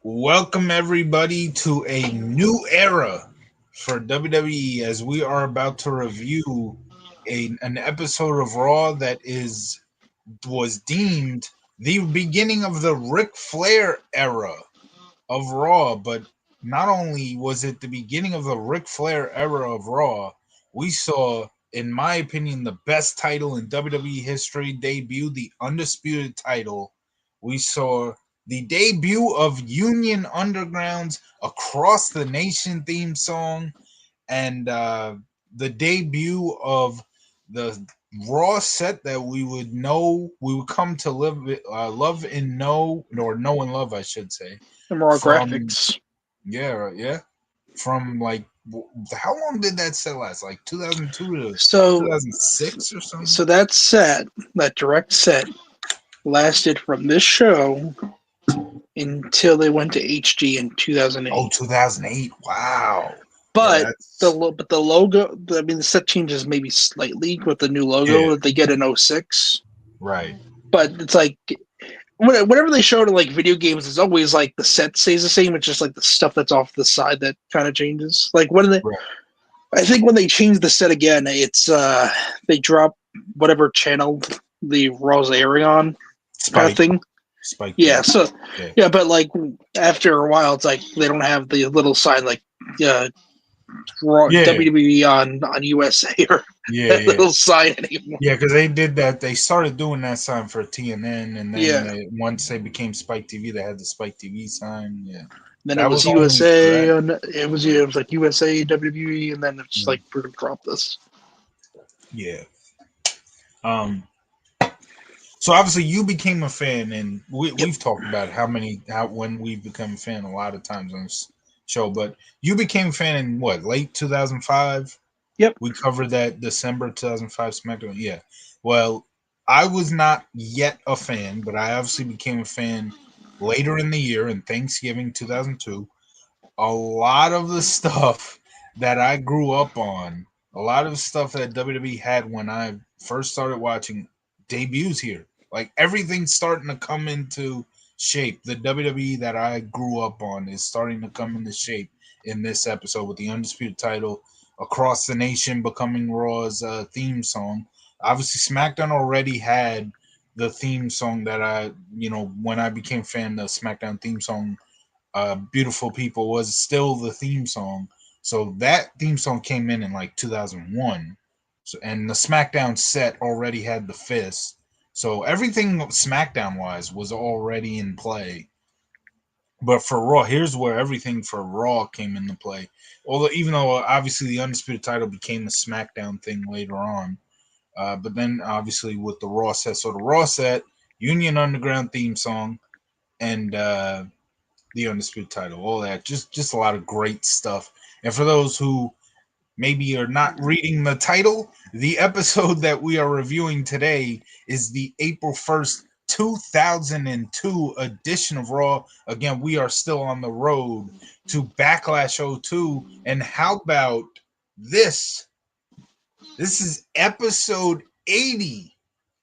Welcome everybody to a new era for WWE as we are about to review an episode of Raw that was deemed the beginning of the Ric Flair era of Raw, but not only was it the beginning of the Ric Flair era of Raw, we saw, in my opinion, the best title in WWE history debut, the Undisputed title. We saw the debut of Union Underground's Across the Nation theme song and the debut of the Raw set that we would come to love and know and love, I should say, And more from graphics. yeah, from like how long did that set last? Like 2002 to So, 2006 or something? so that set, that direct set, lasted from this show until they went to HD in Oh, 2008. 2008. Wow. Yeah, But that's the logo, I mean, the set changes maybe slightly with the new yeah, logo that they get in '06. right. But it's like whenever they show it in like video games, it's always like the set stays the same. It's just like the stuff that's off the side that kind of changes. Like when they, Right. I think when they change the set again, it's they drop whatever channel the Raw's airing on, kind of Spike. thing. Spike Yeah, TV. so Yeah. yeah, but like after a while, it's like they don't have the little sign like uh, Raw Yeah. WWE on USA or Yeah, that yeah. little sign anymore. Yeah, because they did that. They started doing that sign for TNN, and then Yeah, once they became Spike TV, they had the Spike TV sign. Yeah, then it that was was only for USA, that. and it was like USA WWE, and then it's Mm, like we're gonna drop this. yeah. Um. So obviously, you became a fan, and Yep. we've talked about how when we've become a fan a lot of times on this show. But you became a fan in what, late 2005? Yep. We covered that December 2005 SmackDown. Yeah. Well, I was not yet a fan, but I obviously became a fan later in the year in Thanksgiving 2002. A lot of the stuff that I grew up on, a lot of the stuff that WWE had when I first started watching debuts here. Like everything's starting to come into shape. The WWE that I grew up on is starting to come into shape in this episode with the Undisputed title, Across the Nation becoming Raw's theme song. Obviously, SmackDown already had the theme song that when I became a fan, the SmackDown theme song, Beautiful People, was still the theme song. So that theme song came in like 2001. So, and the SmackDown set already had the fist. So everything SmackDown wise was already in play. But for Raw, here's where everything for Raw came into play. Although, even though obviously the Undisputed title became a SmackDown thing later on, but then obviously with the Raw set, so the Raw set, Union Underground theme song, and the Undisputed title, all that, just a lot of great stuff. And for those who maybe are not reading the title, the episode that we are reviewing today is the April 1st, 2002 edition of Raw. Again, we are still on the road to Backlash '02. And how about this? This is episode 80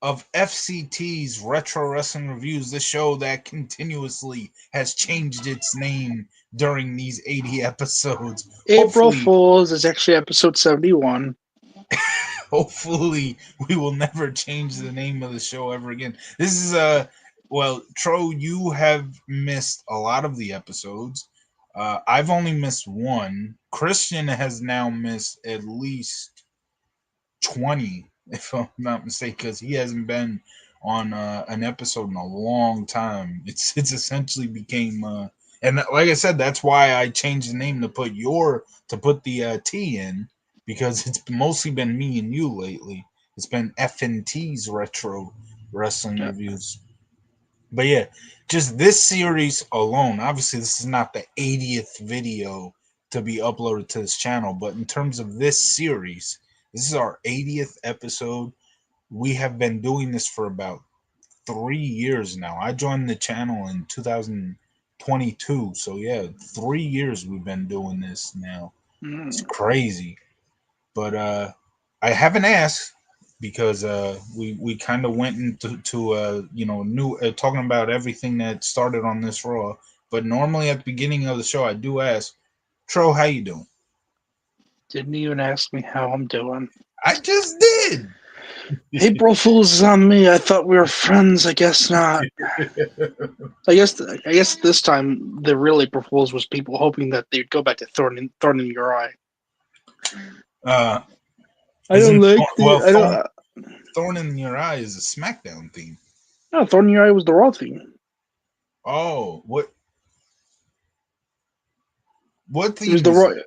of FCT's Retro Wrestling Reviews, the show that continuously has changed its name during these 80 episodes. April Hopefully, Fools is actually episode 71. hopefully we will never change the name of the show ever again. This is well, Tro, you have missed a lot of the episodes. I've only missed one. Christian has now missed at least 20, if I'm not mistaken, because he hasn't been on an episode in a long time. It's essentially became and like I said, that's why I changed the name to put the T in, because it's mostly been me and you lately. It's been FNT's Retro Wrestling Yeah. Reviews. But yeah, just this series alone, obviously this is not the 80th video to be uploaded to this channel, but in terms of this series, this is our 80th episode. We have been doing this for about 3 years now. I joined the channel in 2022. So yeah, 3 years we've been doing this now. It's Mm. crazy. But I haven't asked because we kind of went into new talking about everything that started on this Raw. But normally at the beginning of the show, I do ask, Tro, how you doing? Didn't even ask me how I'm doing. I just did. April Fool's is on me. I thought we were friends. I guess not. I guess this time the real April Fool's was people hoping that they'd go back to Thorn in Your Eye. uh, I don't like well, the. I don't. Thorn in Your Eye is a SmackDown theme. No, Thorn in Your Eye was the Raw theme. Oh, what It was theme the is Raw. that?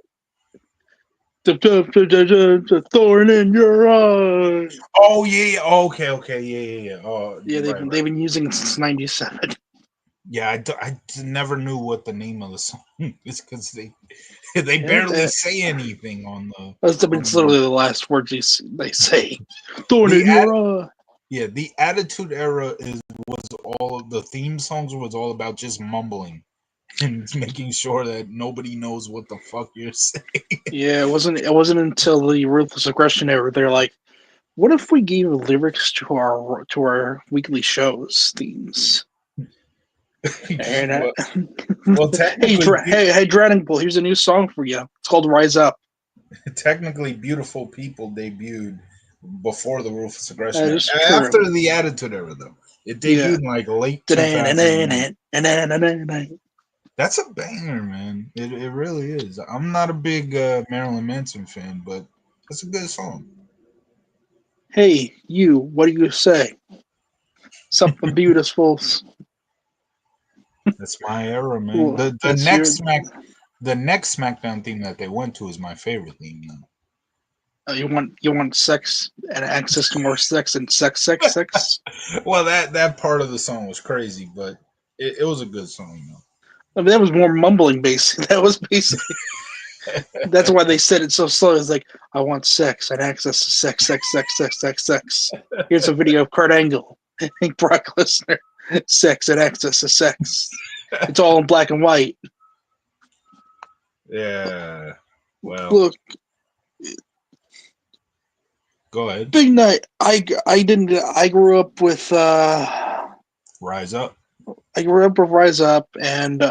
The Thorn in Your Eye. Oh yeah, okay, yeah. Oh, Yeah, they've right. been using it since '97. Yeah, I never knew what the name of the song is because they barely say anything on the. It's literally the last words they say. Thorn The in Your Eye. Yeah, the Attitude Era was all of the theme songs was all about just mumbling and making sure that nobody knows what the fuck you're saying. Yeah, it wasn't until the Ruthless Aggression era they're like, what if we gave lyrics to our weekly shows themes? And well, well, technically, hey, Drowning Pool, here's a new song for you. It's called Rise Up. technically, Beautiful People debuted before the Ruthless Aggression That era. is After true. the Attitude Era, though, it debuted Yeah. in like late 2000. Yeah, That's a banger, man. It really is. I'm not a big Marilyn Manson fan, but it's a good song. hey, you, what do you say? Something beautiful. That's my era, man. Well, that's your. The next SmackDown theme that they went to is my favorite theme now. You want sex and access to more sex and sex. Well, that part of the song was crazy, but it was a good song though. I mean, that was more mumbling basically. That was basically. That's why they said it so slow. It's like, I want sex and access to sex. Here's a video of Kurt Angle and Brock Lesnar. Sex and access to sex. It's all in black and white. Yeah. Well, Look, go ahead. big night. I didn't. I grew up with. Rise up. I grew up with Rise Up, and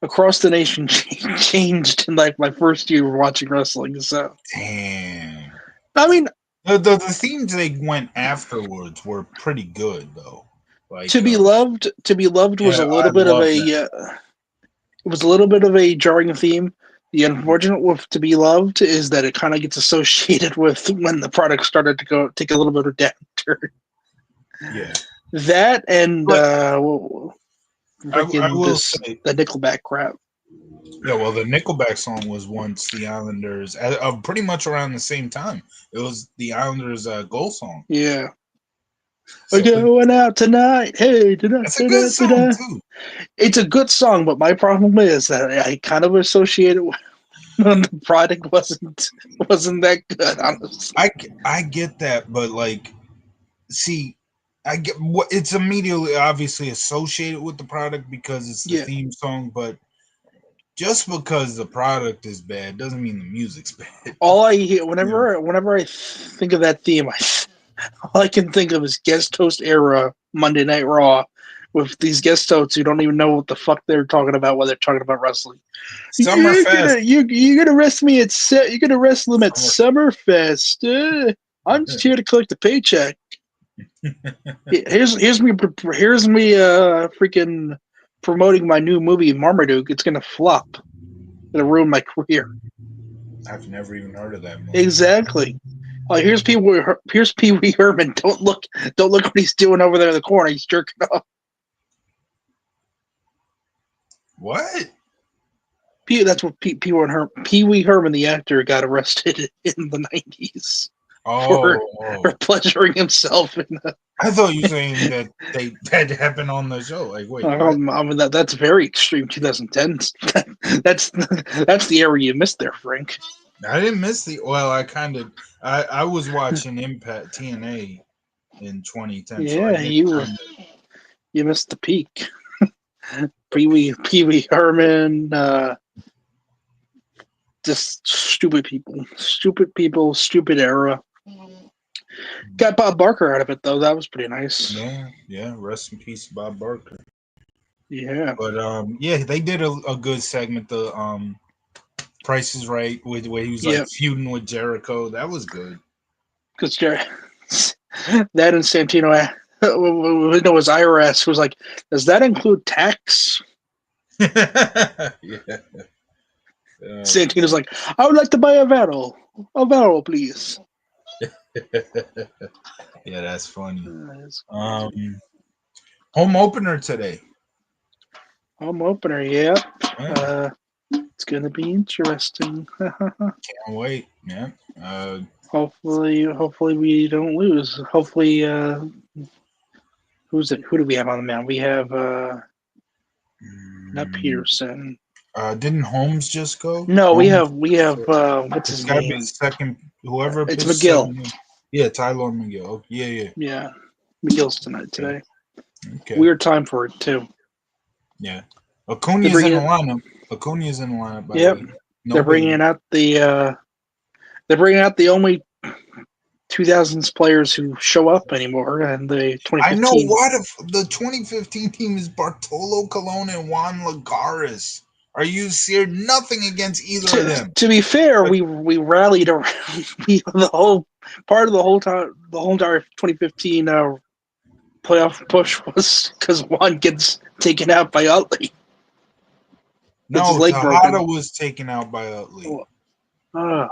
Across the Nation changed in like my first year of watching wrestling. So Damn. I mean, The themes they went afterwards were pretty good though. Like to be loved was yeah, a I little bit of love a. that. It was a little bit of a jarring theme. The unfortunate with To Be Loved is that it kind of gets associated with when the product started to go take a little bit of a downturn. Yeah. That and But I will say, the Nickelback crap. yeah, well, the Nickelback song was once the Islanders, pretty much around the same time. It was the Islanders' goal song. Yeah. We're So going out tonight. Hey, that's a good song da-da. too. It's a good song, but my problem is that I kind of associate it with when the product wasn't that good, honestly. I get that, but like, see, I get what it's immediately obviously associated with the product because it's the Yeah. theme song, but just because the product is bad doesn't mean the music's bad. All I hear Yeah. whenever I think of that theme, all I can think of is guest host era Monday Night Raw with these guest hosts who don't even know what the fuck they're talking about when they're talking about wrestling. Summerfest. You're gonna wrestle me at you're gonna wrestle him at Summer, Summerfest. I'm just here to collect a paycheck. Here's me freaking promoting my new movie Marmaduke. It's gonna flop. It'll ruin my career. I've never even heard of that movie. Exactly. Here's Pee Wee Herman. Don't look what he's doing over there in the corner. He's jerking off. What? That's what Pee Wee Herman, the actor, got arrested in the '90s for pleasuring himself in the. I thought you were saying that happened on the show. Like, wait, what? I mean that's very extreme. 2010. that's the area you missed there, Frank. I didn't miss the. Well, I was watching Impact TNA in 2010, so I Yeah, did. you missed the peak. Pee Wee Herman. Just stupid people, stupid era. Got Bob Barker out of it though. That was pretty nice. Yeah. Rest in peace, Bob Barker. Yeah. But yeah, they did a good segment. The Price is Right with where he was like Yeah. feuding with Jericho. That was good. Because that and Santino, it was IRS was like, does that include tax? Yeah. Santino's like, I would like to buy a Vero, please. Yeah, that's funny. That's crazy. Um, Home opener today. Home opener, yeah. Yeah, It's gonna be interesting. can't wait, man. Hopefully we don't lose. Hopefully, who's it? Who do we have on the mound? We have not mm, Peterson. didn't Holmes just go? No, Holmes. we have what's It's his got to be name? second. Whoever It's pitched McGill. second. Yeah, Tyler McGill. Oh, yeah, yeah. Yeah, McGill's tonight Okay. today. Okay. Weird time for it too. Yeah. They're Acuna's in the bringing lineup. Acuna's in the lineup, by the Yep, way. they're Nobody. bringing out the only 2000s players who show up anymore, and the I know 2015. what if the 2015 team is Bartolo Colon and Juan Lagares. Are you serious? Nothing against either of them. To be fair, But we rallied around the whole part of the whole time. The whole entire 2015 playoff push was because Juan gets taken out by Utley. Gets his no, leg Tejada broken. was taken out by Utley. Oh, yeah.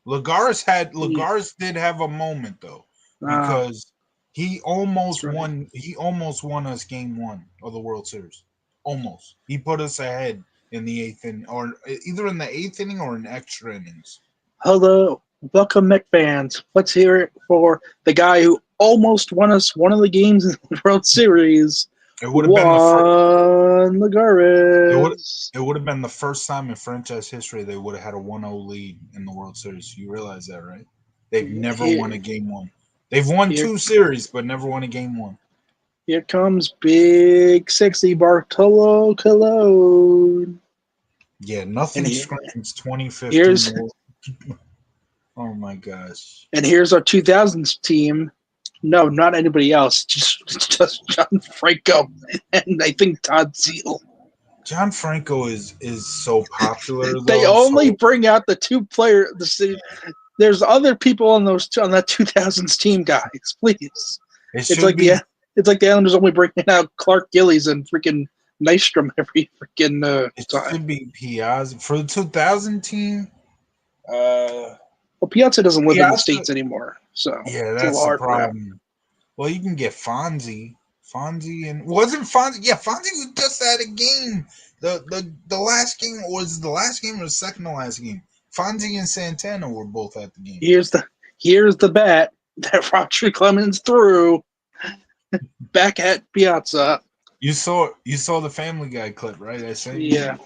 Lagares did have a moment though, Oh, because that's right. he almost won us game one of the World Series. Almost. He put us ahead in the eighth inning, or either in the eighth inning or in extra innings. Hello, welcome, Mech fans. Let's hear it for the guy who almost won us one of the games in the World Series, It would have been the first Juan it would Lagares. it would have been the first time in franchise history they would have had a 1-0 lead in the World Series. You realize that, right? They've never won a Here, game one. They've won here, two series, but never won a game one. here comes big, sexy Bartolo Colon. Yeah, And nothing he, screams 2015 here's World. Oh my gosh. and here's our 2000s team. No, not anybody else. Just John Franco and I think Todd Zeal. John Franco is so popular They though. only So bring out the two player. There's other people on that 2000s team, guys. Please, it it's should like be the Islanders only bringing out Clark Gillies and freaking Nystrom every freaking it time. should be Piazza for the 2000 team. Well, Piazza doesn't live in the Piazza. states anymore, so Yeah, it's a little that's the hard for him. problem. Well, you can get Fonzie. Fonzie and wasn't Fonzie? Yeah, Fonzie was just at a game. The last game was the last game or the second to last game. Fonzie and Santana were both at the game. Here's the bat that Roger Clemens threw back at Piazza. You saw the Family Guy clip, right? I sent you. Yeah,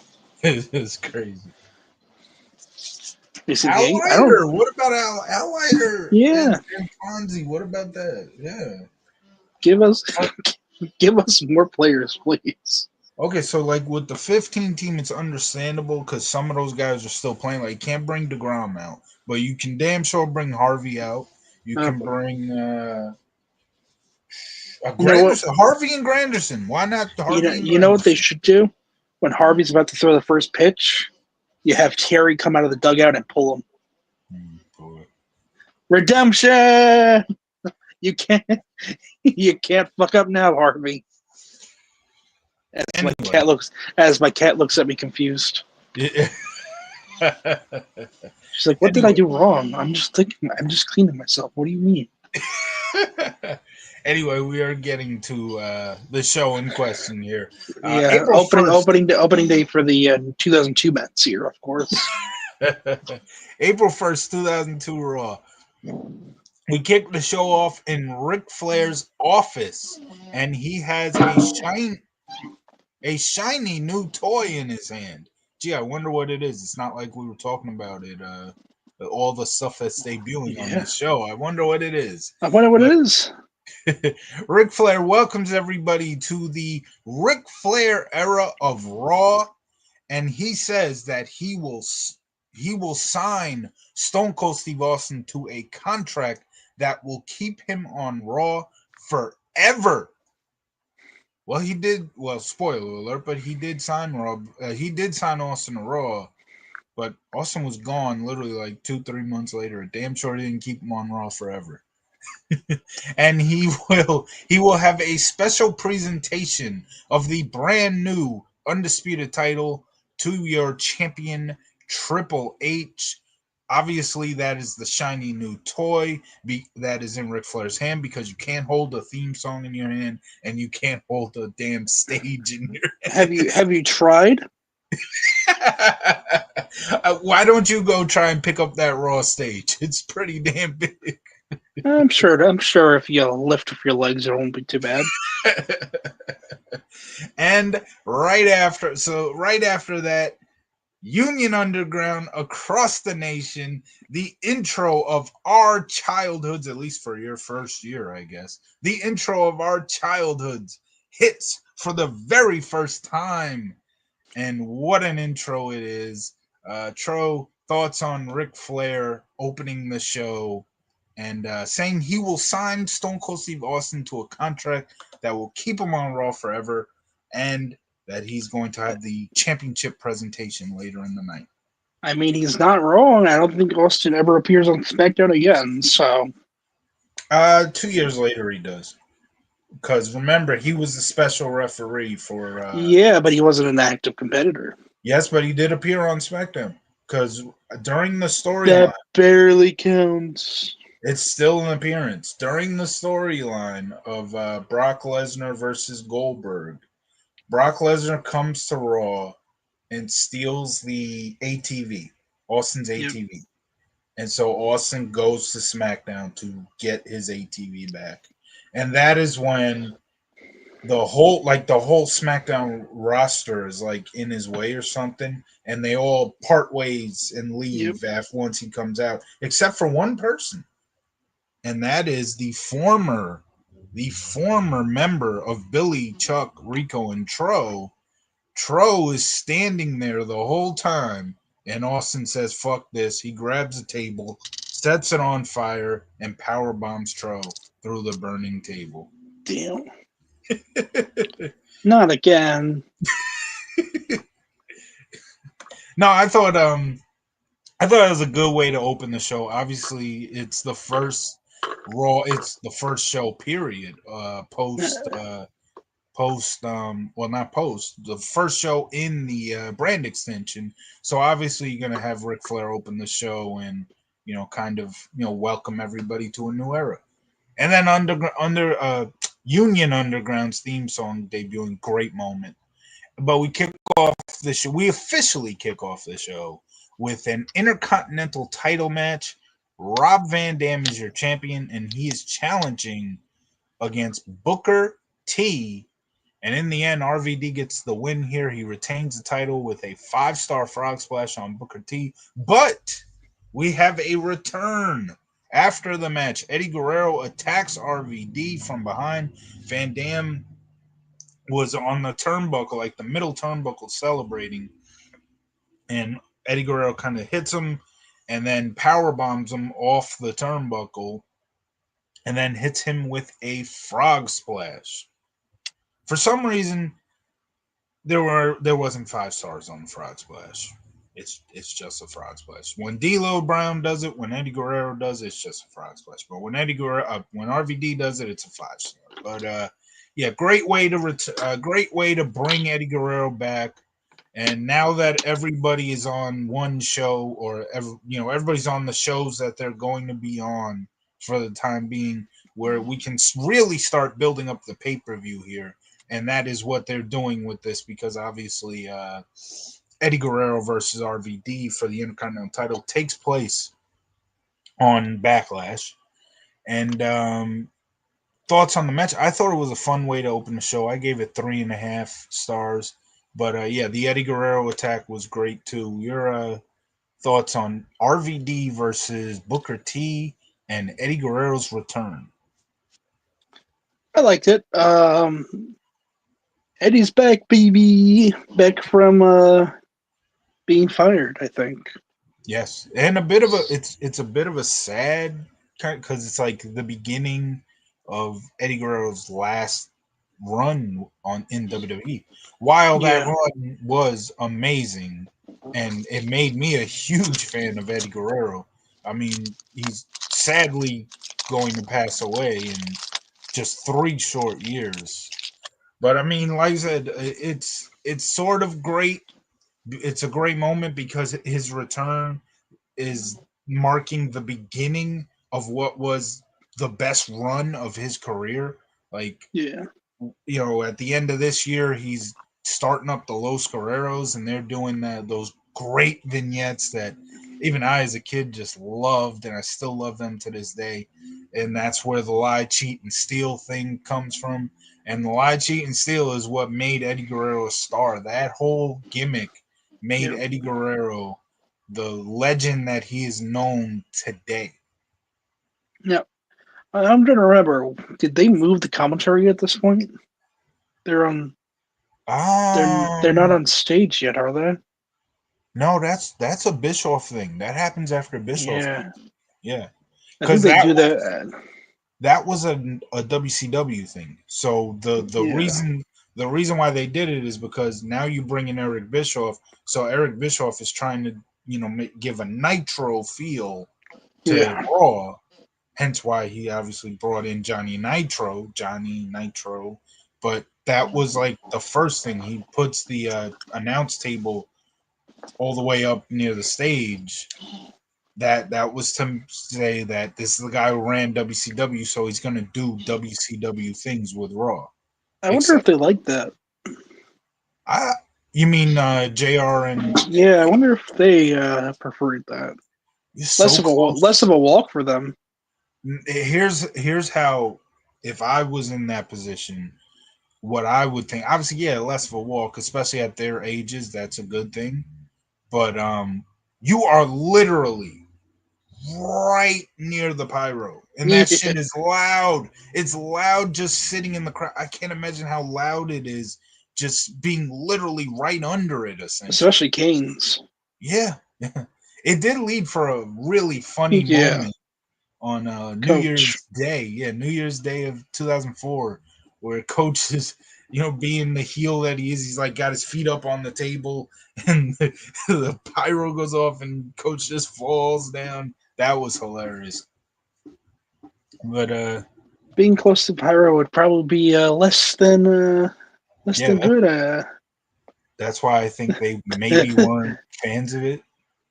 It's crazy. basically. I don't. Allider. What about Allider Yeah, and Fonzie? What about that? Yeah. give us give us more players, please. Okay, so like with the 15 team, it's understandable because some of those guys are still playing. Like, you can't bring DeGrom out, but you can damn sure bring Harvey out. You Oh can boy. bring You know what? Granderson, Harvey and Granderson. Why not Harvey and You know what they Granderson? should do when Harvey's about to throw the first pitch. You have Terry come out of the dugout and pull him. Boy. Redemption. You can't. You can't fuck up now, Harvey. Anyway, As my cat looks at me confused. yeah. She's like, "What did I Anyway, do wrong? I'm just thinking. I'm just cleaning myself. What do you mean?" anyway, we are getting to the show in question here. Yeah, April 1st. opening day for the 2002 Mets here, of course. April 1st, 2002 Raw. We kicked the show off in Ric Flair's office, and he has a shiny new toy in his hand. Gee, I wonder what it is. It's not like we were talking about it. All the stuff that's debuting on Yeah, this show. I wonder what it is. I wonder what it But is. Ric Flair welcomes everybody to the Ric Flair era of Raw, and he says that he will sign Stone Cold Steve Austin to a contract that will keep him on Raw forever. Well, he did. Well, spoiler alert, but he did sign Rob. He did sign Austin to Raw, but Austin was gone literally like 2, 3 months later. Damn sure didn't keep him on Raw forever. And he will have a special presentation of the brand new undisputed title to your champion Triple H. Obviously, that is the shiny new toy that is in Ric Flair's hand because you can't hold a theme song in your hand and you can't hold a damn stage in your Have you tried? Why don't you go try and pick up that Raw stage? It's pretty damn big. I'm sure if you lift with your legs, it won't be too bad. And right after that, Union Underground across the nation, the intro of our childhoods, at least for your first year, I guess. The intro of our childhoods hits for the very first time. And what an intro it is. Tro, thoughts on Ric Flair opening the show and saying he will sign Stone Cold Steve Austin to a contract that will keep him on Raw forever and that he's going to have the championship presentation later in the night. I mean, he's not wrong. I don't think Austin ever appears on SmackDown again. So 2 years later, he does. Because remember, he was the special referee for. yeah, but he wasn't an active competitor. Yes, but he did appear on SmackDown. Because during the storyline, That barely counts. it's still an appearance. During the storyline of Brock Lesnar versus Goldberg, Brock Lesnar comes to Raw and steals the ATV, Austin's Yep. ATV. And so Austin goes to SmackDown to get his ATV back. And that is when the whole SmackDown roster is like in his way or something, and they all part ways and Yep. leave after once he comes out, except for one person, and that is the former member of Billy, Chuck, Rico, and Tro. Tro is standing there the whole time, and Austin says, "Fuck this." He grabs a table, sets it on fire, and power bombs Tro through the burning table. Damn. Not again. No, I thought it was a good way to open the show. Obviously, it's the first Raw. It's the first show. Period. Well, not post. The first show in the brand extension. So obviously, you're gonna have Ric Flair open the show and kind of welcome everybody to a new era. And then under Union Underground's theme song debuting, great moment. But we kick off the show. We officially kick off the show with an Intercontinental title match. Rob Van Dam is your champion, and he is challenging against Booker T. And in the end, RVD gets the win here. He retains the title with a 5-star frog splash on Booker T. But we have a return after the match. Eddie Guerrero attacks RVD from behind. Van Dam was on the turnbuckle, like the middle turnbuckle, celebrating, and Eddie Guerrero kind of hits him, and then power bombs him off the turnbuckle, and then hits him with a frog splash. For some reason, there wasn't 5 stars on the frog splash. It's just a frog splash. When D'Lo Brown does it, when Eddie Guerrero does it, it's just a frog splash. But when RVD does it, it's a 5 star. But yeah, great way to bring Eddie Guerrero back. And now that everybody is on one show, or everybody's on the shows that they're going to be on for the time being, where we can really start building up the pay per view here, and that is what they're doing with this, because obviously Eddie Guerrero versus RVD for the Intercontinental title takes place on Backlash. And thoughts on the match? I thought it was a fun way to open the show. I gave it 3.5 stars. But yeah, the Eddie Guerrero attack was great too. Your thoughts on RVD versus Booker T and Eddie Guerrero's return? I liked it. Eddie's back, baby. Back from being fired, I think. Yes, and it's a bit of a sad kind, because it's like the beginning of Eddie Guerrero's last run on in WWE. While that Yeah, run was amazing, and it made me a huge fan of Eddie Guerrero. I mean, he's sadly going to pass away in just 3 short years. But I mean, like I said, it's sort of great. It's a great moment because his return is marking the beginning of what was the best run of his career. Like, yeah, at the end of this year, he's starting up the Los Guerreros, and they're doing those great vignettes that even I, as a kid, just loved, and I still love them to this day. And that's where the lie, cheat, and steal thing comes from. And the lie, cheat, and steal is what made Eddie Guerrero a star. That whole gimmick made yeah, Eddie Guerrero the legend that he is known today. yeah. I'm trying to remember. Did they move the commentary at this point? They're on. They're not Um, on stage yet, are they? no, that's a Bischoff thing. That happens after Bischoff. Yeah, Yeah, I think because they that do was that. that was a WCW thing. So the Yeah, reason why they did it is because now you bring in Eric Bischoff. So Eric Bischoff is trying to give a Nitro feel to yeah, Raw. Hence why he obviously brought in Johnny Nitro. But that was like the first thing. He puts the announce table all the way up near the stage. That was to say that this is the guy who ran WCW, so he's gonna do WCW things with Raw. I wonder if Except they like that. I you mean JR and Yeah, I wonder if they preferred that. you're so Less close. of a walk for them. Here's how, if I was in that position, what I would think. Obviously, yeah, less of a walk, especially at their ages, that's a good thing. But you are literally right near the pyro, and that Yeah, shit is loud. It's loud just sitting in the crowd. I can't imagine how loud it is just being literally right under it, essentially. especially Canes. Yeah. It did lead for a really funny Yeah, moment on New coach. Year's Day. Yeah, New Year's Day of 2004, where Coach is, being the heel that he is. He's like got his feet up on the table, and the pyro goes off, and Coach just falls down. That was hilarious. But Being close to Pyro would probably be less yeah, than good. that's why I think they maybe weren't fans of it.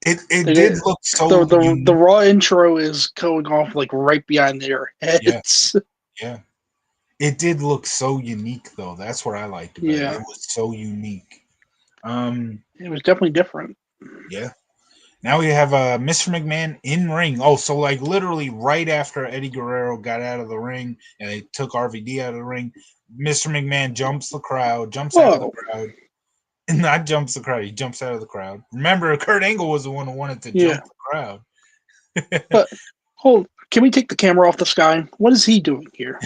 It Like, did look the so the unique. raw intro is going off like right behind their Yeah, heads. yeah. It did look so unique, though. That's what I liked about it. It Yeah, was so unique. Um, it was definitely different. yeah. Now we have Mr. McMahon in ring. Oh, so like literally right after Eddie Guerrero got out of the ring and they took RVD out of the ring, Mr. McMahon jumps out of the Whoa, crowd, and not jumps the crowd. He jumps out of the crowd. Remember, Kurt Angle was the one who wanted to yeah. jump the crowd. But hold, can we take the camera off this guy? What is he doing here?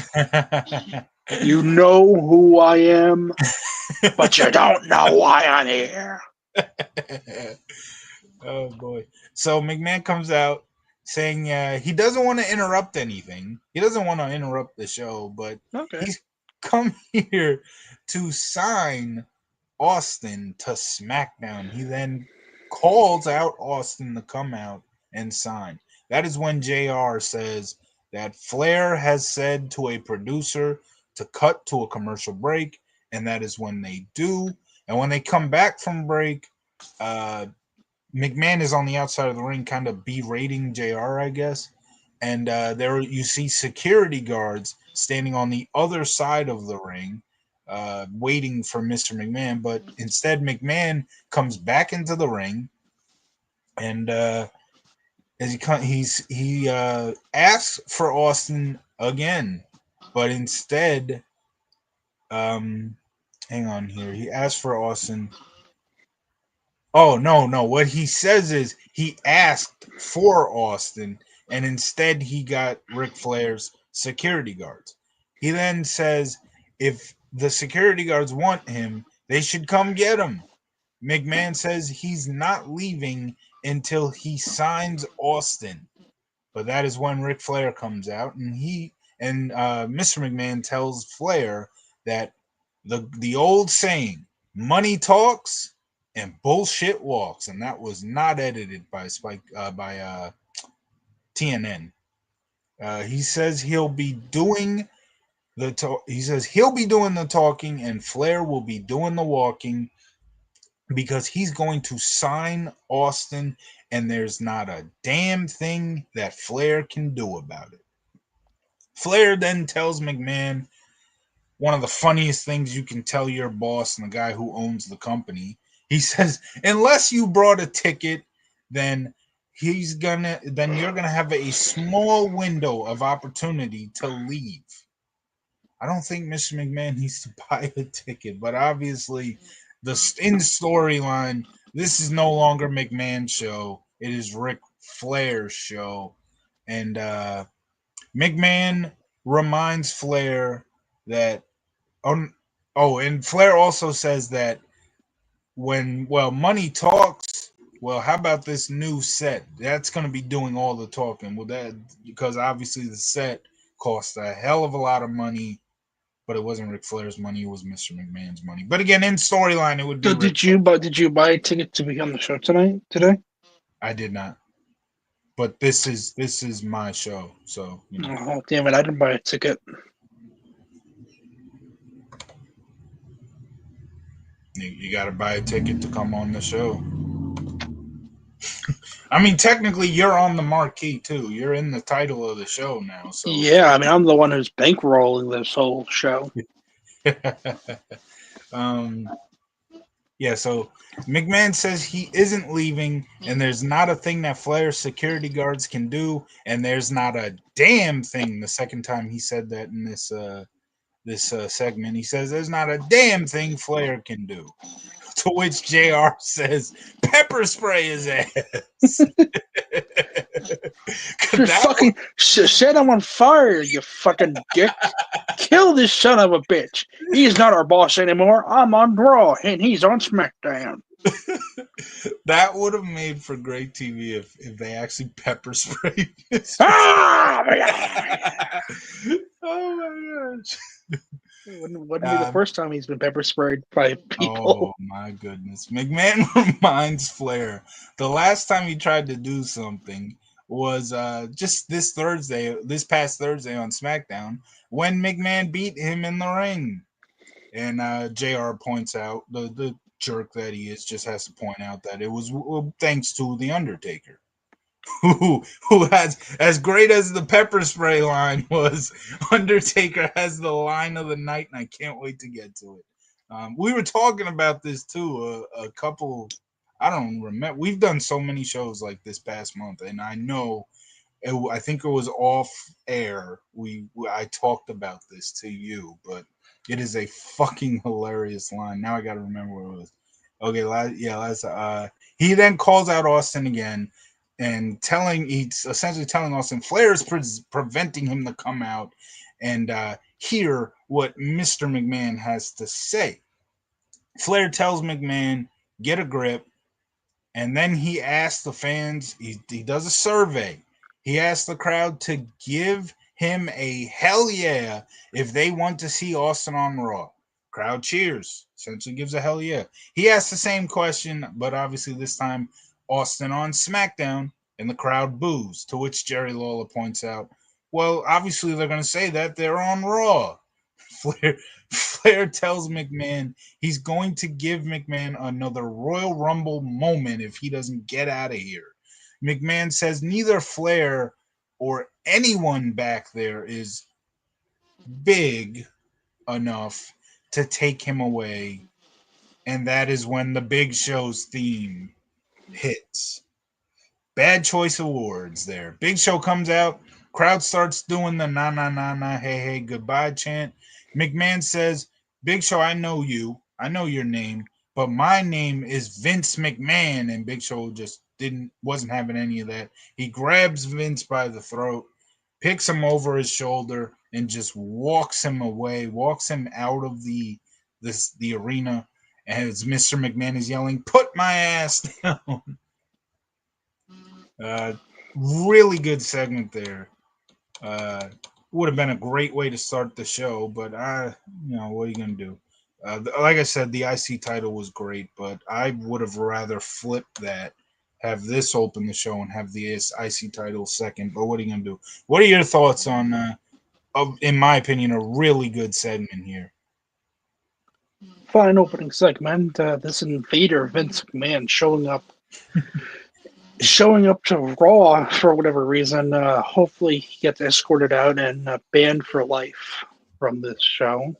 You know who I am, but you don't know why I'm here. Oh boy! So McMahon comes out saying he doesn't want to interrupt anything. He doesn't want to interrupt the show, but Okay. he's come here to sign Austin to SmackDown. He then calls out Austin to come out and sign. That is when JR says that Flair has said to a producer to cut to a commercial break, and that is when they do. And when they come back from break, uh, McMahon is on the outside of the ring, kind of berating JR, I guess. And there you see security guards standing on the other side of the ring, waiting for Mr. McMahon. But instead, McMahon comes back into the ring, and as he asks for Austin again, but instead, um, hang on here, he asks for Austin. Oh no, no. What he says is he asked for Austin, and instead he got Ric Flair's security guards. He then says if the security guards want him, they should come get him. McMahon says he's not leaving until he signs Austin. But that is when Ric Flair comes out, and Mr. McMahon tells Flair that the old saying, money talks and bullshit walks, and that was not edited by TNN. He says he says he'll be doing the talking and Flair will be doing the walking because he's going to sign Austin and there's not a damn thing that Flair can do about it. Flair then tells McMahon one of the funniest things you can tell your boss and the guy who owns the company. He says, unless you brought a ticket, then you're gonna have a small window of opportunity to leave. I don't think Mr. McMahon needs to buy a ticket, but obviously, in storyline, this is no longer McMahon's show. It is Ric Flair's show, and McMahon reminds Flair that. And Flair also says that money talks. Well, how about this new set? That's going to be doing all the talking. Well, that because obviously the set cost a hell of a lot of money, but it wasn't Ric Flair's money; it was Mr. McMahon's money. But again, in storyline, it would be So Ric. did you buy a ticket to be on the show today? I did not, but this is my show, so Oh damn it! I didn't buy a ticket. you got to buy a ticket to come on the show. I mean, technically, you're on the marquee too. You're in the title of the show now, so. Yeah, I mean I'm the one who's bankrolling this whole show. um, yeah. So McMahon says he isn't leaving, and there's not a thing that Flair's security guards can do, and there's not a damn thing. The second time he said that in this segment, he says there's not a damn thing Flair can do. To which JR says, "Pepper spray his ass." Just fucking set him on fire, you fucking dick. Kill this son of a bitch. He's not our boss anymore. I'm on Raw, and he's on SmackDown. That would have made for great TV if they actually pepper sprayed. Ah! Oh my gosh. Wouldn't be the first time he's been pepper sprayed by Oh people. my goodness. McMahon reminds Flair the last time he tried to do something was just this past Thursday on SmackDown when McMahon beat him in the ring. And JR points out the jerk that he is just has to point out that it was thanks to the Undertaker. Who has as great as the pepper spray line was, Undertaker has the line of the night, and I can't wait to get to it. We were talking about this too. A couple, I don't remember. We've done so many shows like this past month, and I know. I think it was off air. I talked about this to you, but it is a fucking hilarious line. Now I got to remember what it was. Okay, he then calls out Austin again and he's essentially telling Austin Flair is preventing him to come out and hear what Mr. McMahon has to say. Flair tells McMahon, get a grip, and then he asks the fans, he does a survey. He asks the crowd to give him a hell yeah if they want to see Austin on Raw. Crowd cheers, essentially gives a hell yeah. He asks the same question, but obviously this time Austin on SmackDown, and the crowd boos, to which Jerry Lawler points out, well, obviously they're going to say that they're on Raw. Flair tells McMahon he's going to give McMahon another Royal Rumble moment if he doesn't get out of here. McMahon says neither Flair or anyone back there is big enough to take him away. And that is when the Big Show's theme hits. Bad choice of words there. Big Show comes out. Crowd starts doing the na na na na hey hey goodbye chant. McMahon says, Big Show, I know you. I know your name, but my name is Vince McMahon. And Big Show just wasn't having any of that. He grabs Vince by the throat, picks him over his shoulder, and just walks him away, walks him out of the arena. As Mr. McMahon is yelling, put my ass down. Really good segment there. would have been a great way to start the show, but what are you gonna do? Like I said, the IC title was great, but I would have rather flipped that, have this open the show and have the IC title second. But what are you gonna do? What are your thoughts on, in my opinion, a really good segment here? Fine opening segment. This invader Vince McMahon showing up to Raw for whatever reason. Hopefully, he gets escorted out and banned for life from this show.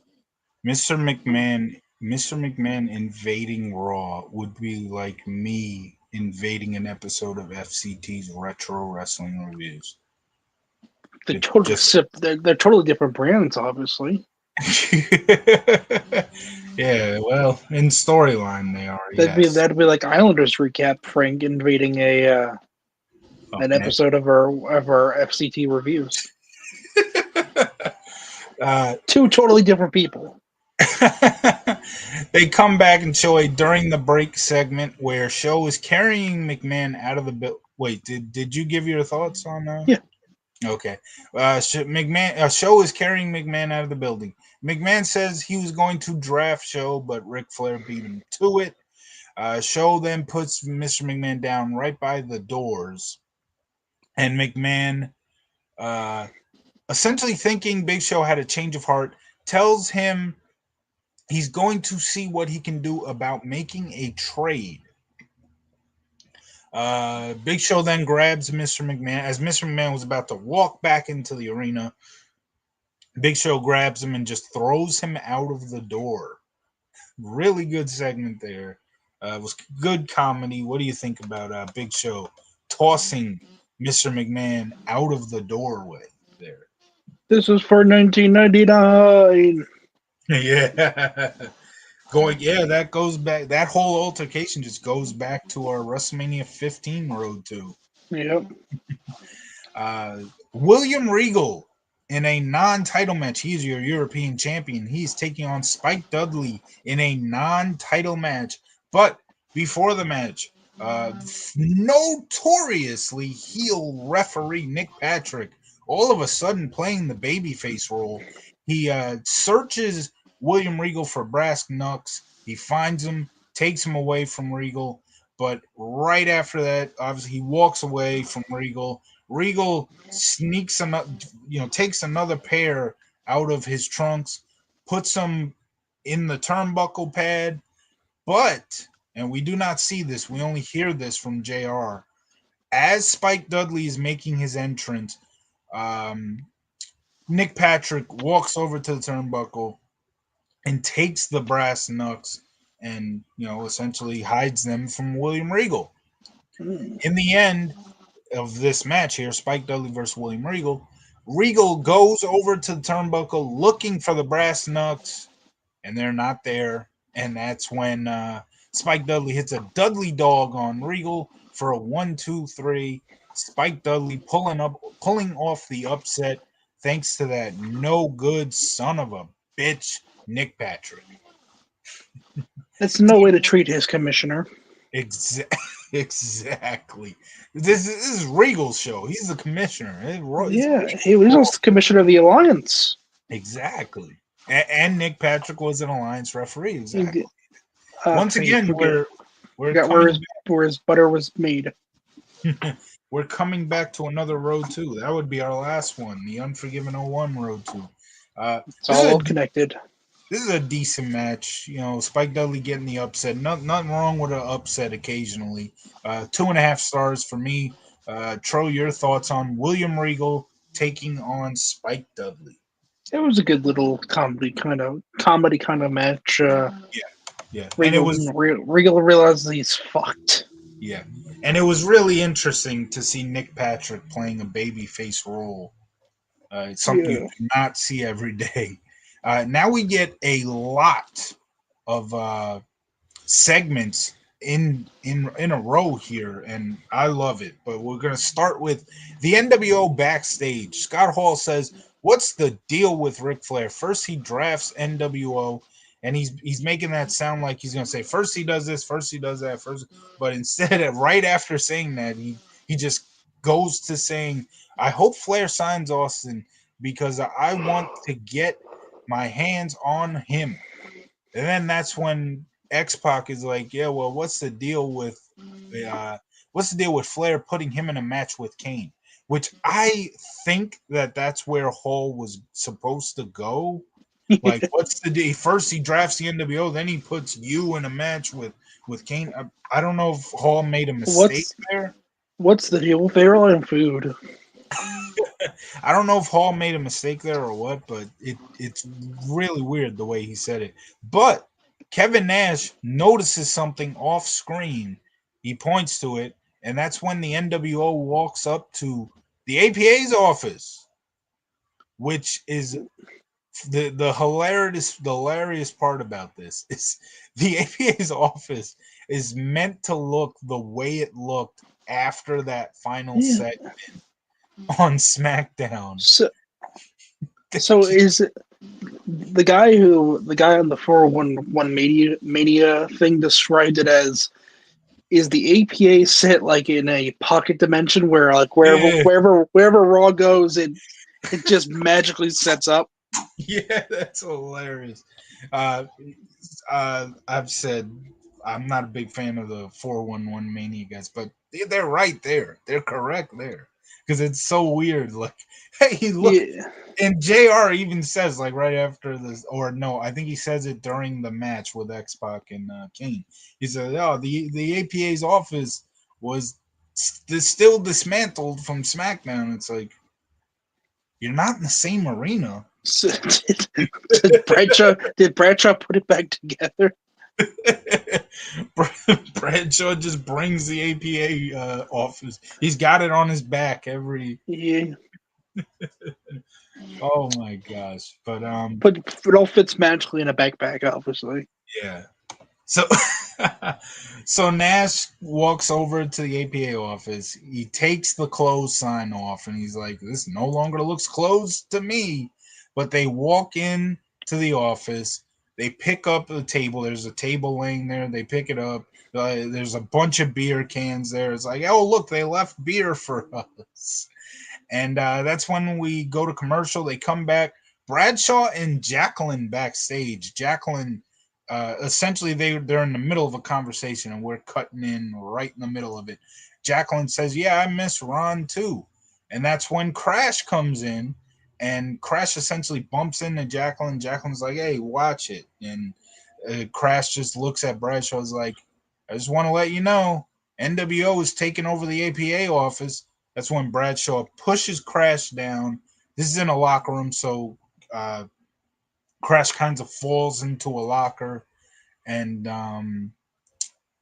Mr. McMahon invading Raw would be like me invading an episode of FCT's Retro Wrestling Reviews. They're It totally just they're totally different brands, obviously. yeah, well, in storyline they are, That'd be yes. that'd be like Islanders recap Frank invading a Oh, an man. episode of our FCT reviews. uh, Two totally different people. they come back and show a during the break segment where Show is carrying McMahon out of the Wait, did you give your thoughts on that? Yeah. Okay. McMahon Show is carrying McMahon out of the building. McMahon says he was going to draft Show, but Ric Flair beat him to it. Show then puts Mr. McMahon down right by the doors, and McMahon, uh, essentially thinking Big Show had a change of heart, tells him he's going to see what he can do about making a trade. Big Show then grabs Mr. McMahon as Mr. McMahon was about to walk back into the arena. Big Show grabs him and just throws him out of the door. Really good segment there. It was good comedy. What do you think about Big Show tossing Mr. McMahon out of the doorway there? This is for 1999. Yeah. Yeah, that goes back. That whole altercation just goes back to our WrestleMania 15 road to. Yep. Uh, William Regal in a non-title match. He's your European champion. He's taking on Spike Dudley in a non-title match. But before the match, notoriously heel referee Nick Patrick, all of a sudden playing the babyface role. He searches William Regal for brass knucks. He finds him, takes him away from Regal. But right after that, obviously, he walks away from Regal. Regal sneaks another, takes another pair out of his trunks, puts them in the turnbuckle pad. But, and we do not see this, we only hear this from JR. As Spike Dudley is making his entrance, um, Nick Patrick walks over to the turnbuckle and takes the brass knucks and, essentially hides them from William Regal. Mm. In the end of this match here, Spike Dudley versus William Regal, Regal goes over to the turnbuckle looking for the brass knucks, and they're not there. And that's when Spike Dudley hits a Dudley dog on Regal for a 1-2-3. Spike Dudley pulling off the upset thanks to that no good son of a bitch Nick Patrick. That's no way to treat his commissioner. Exactly. This is Regal's show. He's the commissioner. Yeah, he was also the commissioner of the Alliance. Exactly. And Nick Patrick was an Alliance referee. Exactly. Uh, Once again, we're forgot coming where his butter was made. we're coming back to another road too. That would be our last one, the Unforgiven 01 road too. It's all connected. This is a decent match. Spike Dudley getting the upset. Nothing wrong with an upset occasionally. 2.5 stars for me. Tro, your thoughts on William Regal taking on Spike Dudley? It was a good little comedy kind of match. Yeah, and it Regal, was Regal realizes he's fucked. yeah, and it was really interesting to see Nick Patrick playing a babyface role. It's something you do not see every day. Now we get a lot of segments in a row here, and I love it. But we're gonna start with the NWO backstage. Scott Hall says, "What's the deal with Ric Flair?" First he drafts NWO, and he's making that sound like he's gonna say first he does this, first he does that, first. But instead, right after saying that, he just goes to saying, "I hope Flair signs Austin. because I want to get my hands on him. And then that's when X Pac is like, yeah, well, uh, what's the deal with Flair putting him in a match with Kane? Which I think that that's where Hall was supposed to go. Like, what's the deal? First, he drafts the NWO, then he puts you in a match with Kane. I don't know if Hall made a mistake What's there. what's the deal with airline food? I don't know if Hall made a mistake there or what, but it's really weird the way he said it. But Kevin Nash notices something off screen. He points to it, and that's when the NWO walks up to the APA's office, which is the hilarious part about this is the APA's office is meant to look the way it looked after that final Yeah. segment on SmackDown. So, so is the guy on the 411 media thing described it as, is the APA set like in a pocket dimension where like Yeah, wherever Raw goes, it just magically sets up. yeah, that's hilarious. Uh, I've said I'm not a big fan of the 411 Mania guys, but they're right there. They're correct there because it's so weird. Like, hey, look, Yeah. and JR even says like right after this, or no, I think he says it during the match with X Pac and Kane. He said, "Oh, the APA's office was still dismantled from SmackDown." It's like you're not in the same arena. So, did Bradshaw put it back together? Bradshaw just brings the APA office. He's got it on his back every. Yeah, Oh my gosh! But but it all fits magically in a backpack, obviously. yeah. So so Nash walks over to the APA office. He takes the closed sign off, and he's like, "This no longer looks closed to me." But they walk in to the office. They pick up the table. There's a table laying there. They pick it up. There's a bunch of beer cans there. It's like, oh look, they left beer for us. And that's when we go to commercial. They come back. Bradshaw and Jacqueline backstage. Jacqueline, essentially, they're in the middle of a conversation, and we're cutting in right in the middle of it. Jacqueline says, "Yeah, I miss Ron too," and that's when Crash comes in, and Crash essentially bumps into Jacqueline. Jacqueline's like, "Hey, watch it," and Crash just looks at Bradshaw's like, "I just want to let you know, NWO is taking over the APA office." That's when Bradshaw pushes Crash down. This is in a locker room, so uh, Crash kind of falls into a locker, and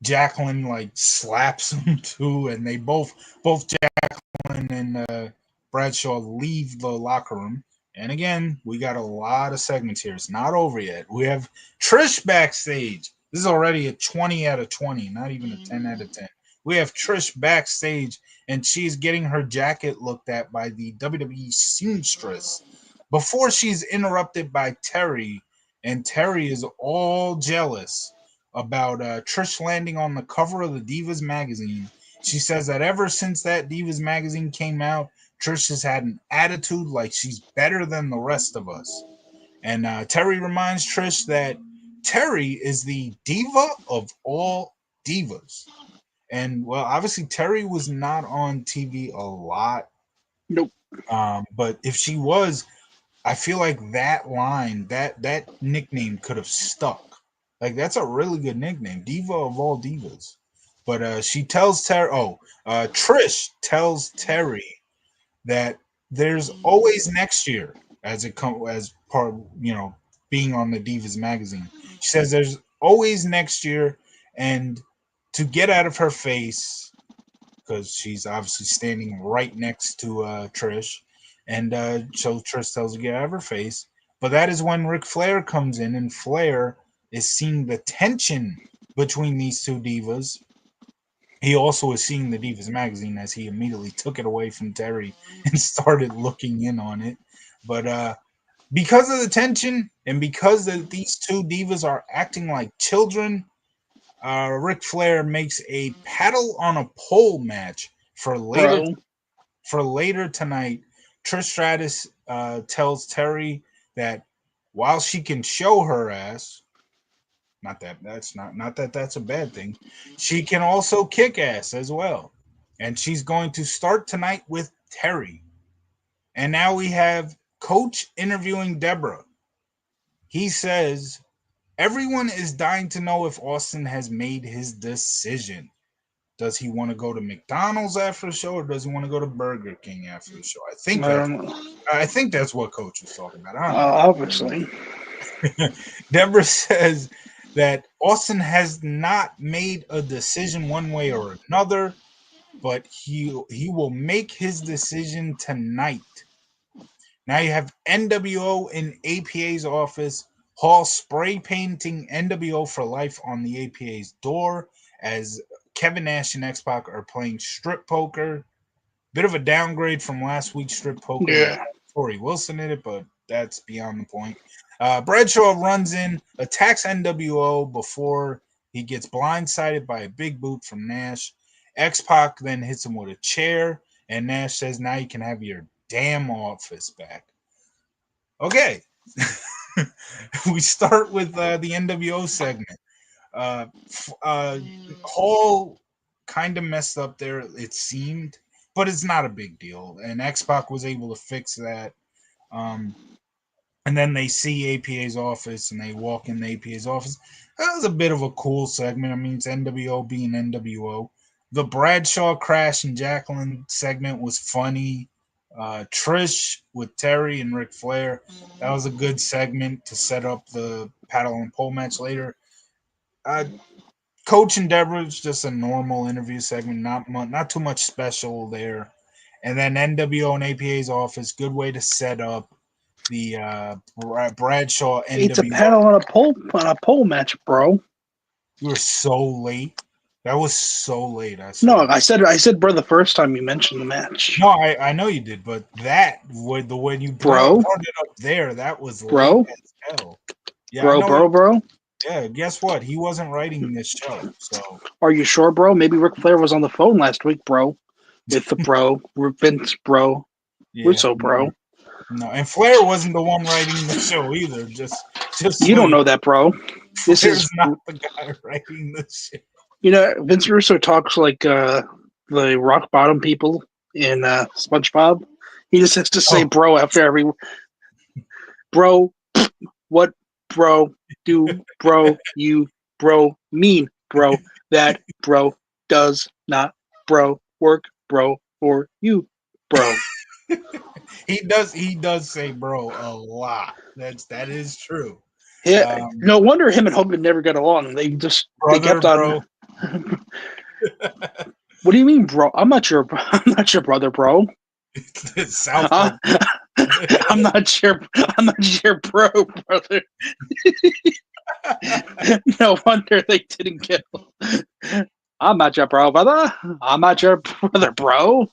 Jacqueline like slaps him too, and they both Jacqueline and Bradshaw leave the locker room. And again, we got a lot of segments here. It's not over yet. We have Trish backstage. This is already a 20 out of 20, not even a 10 out of 10. We have Trish backstage, and she's getting her jacket looked at by the WWE seamstress before she's interrupted by Terry, and Terry is all jealous about Trish landing on the cover of the Divas magazine. She says that ever since that Divas magazine came out, Trish has had an attitude like she's better than the rest of us. And Terry reminds Trish that Terry is the diva of all divas. And well, obviously Terry was not on TV a lot, Nope. but if she was, I feel like that line, that nickname could have stuck. Like that's a really good nickname, diva of all divas. But she tells Terry, Trish tells Terry that there's always next year as it come as part being on the Divas magazine. She says there's always next year, and to get out of her face because she's obviously standing right next to Trish, and so Trish tells her to get out of her face. But that is when Ric Flair comes in, and Flair is seeing the tension between these two divas. He also is seeing the Divas magazine as he immediately took it away from Terry and started looking in on it. But because of the tension and because these two divas are acting like children, Ric Flair makes a paddle on a pole match for later Bro. tonight Trish Stratus tells Terry that while she can show her ass, not that that's a bad thing, she can also kick ass as well. And she's going to start tonight with Terry. And now we have Coach interviewing Deborah. He says everyone is dying to know if Austin has made his decision. Does he want to go to McDonald's after the show, or does he want to go to Burger King after the show? I don't know. I think that's what Coach was talking about. I Obviously. don't know. Deborah says that Austin has not made a decision one way or another, but he will make his decision tonight. Now you have NWO in APA's office. Hall spray painting NWO for life on the APA's door as Kevin Nash and X Pac are playing strip poker. Bit of a downgrade from last week's strip poker that Yeah. Tori Wilson in it, but that's beyond the point. Bradshaw runs in, attacks NWO before he gets blindsided by a big boot from Nash. X Pac then hits him with a chair, and Nash says, "Now you can have your damn office back." Okay. We start with the NWO segment. Uh, Hall kind of messed up there, it seemed, but it's not a big deal. And X Pac was able to fix that. Um, and then they see APA's office and they walk in the APA's office. That was a bit of a cool segment. I mean, it's NWO being NWO. The Bradshaw Crash and Jacqueline segment was funny. Trish with Terry and Ric Flair. That was a good segment to set up the paddle and pole match later. Uh, Coach and Deborah was just a normal interview segment, not too much special there. And then NWO and APA's office, good way to set up the Bradshaw It's a NWO. panel on a pole match, bro. You were so late. That was so late. I No, swear. I said bro the first time you mentioned the match. No, I know you did, but that would the when you brought Bro, it up there, that was late bro, as hell. Yeah, I bro, know. bro, bro. Yeah, guess what? He wasn't writing this show, so Are you sure, bro? Maybe Ric Flair was on the phone last week, bro. With the bro, Vince, bro, yeah, Russo, bro. no. And Flair wasn't the one writing the show either. Just You so don't you, know that, bro. This Flair's is, not the guy writing the show. Vince Russo talks like the rock bottom people in SpongeBob. He just has to say Oh, bro after every bro. What bro do bro you bro mean bro that bro does not bro work bro for you bro. he does say bro a lot. That is true. Yeah, Um, no wonder him and Hogan never got along. They brother, kept on. bro. What do you mean, bro? I'm not your I'm not your brother, bro. South Uh, Park. I'm not your bro, brother. No wonder they didn't get. I'm not your bro, brother. I'm not your brother, bro.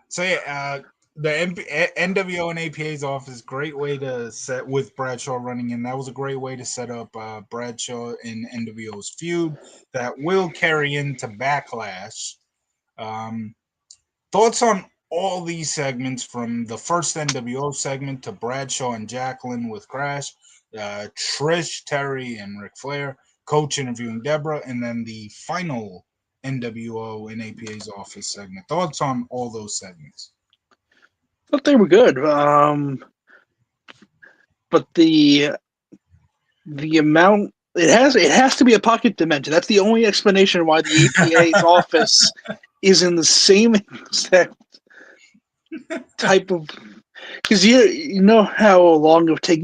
So yeah, the NWO and APA's office, great way to set with Bradshaw running in. That was a great way to set up Bradshaw and NWO's feud that will carry into Backlash. Um, Thoughts on all these segments from the first NWO segment to Bradshaw and Jacqueline with Crash, Trish, Terry, and Ric Flair, Coach interviewing Deborah, and then the final NWO and APA's office segment. Thoughts on all those segments? But they were good. But the amount it has to be a pocket dimension. That's the only explanation why the APA's office is in the same exact type of because you know how long it would take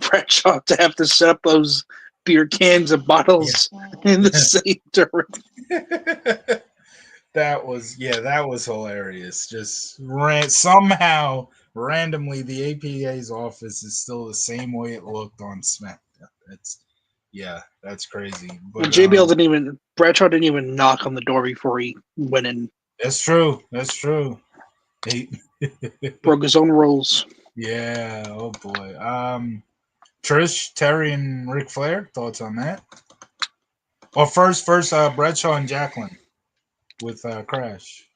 Bradshaw to have to set up those beer cans and bottles in the same direction. That was hilarious. Just somehow randomly the APA's office is still the same way it looked on SmackDown. That's crazy. And But JBL didn't even Bradshaw didn't even knock on the door before he went in. that's true. That's true. He, Broke his own rules. yeah. Oh boy. Trish, Terry, and Ric Flair. Thoughts on that? Or first, Bradshaw and Jacqueline with Crash.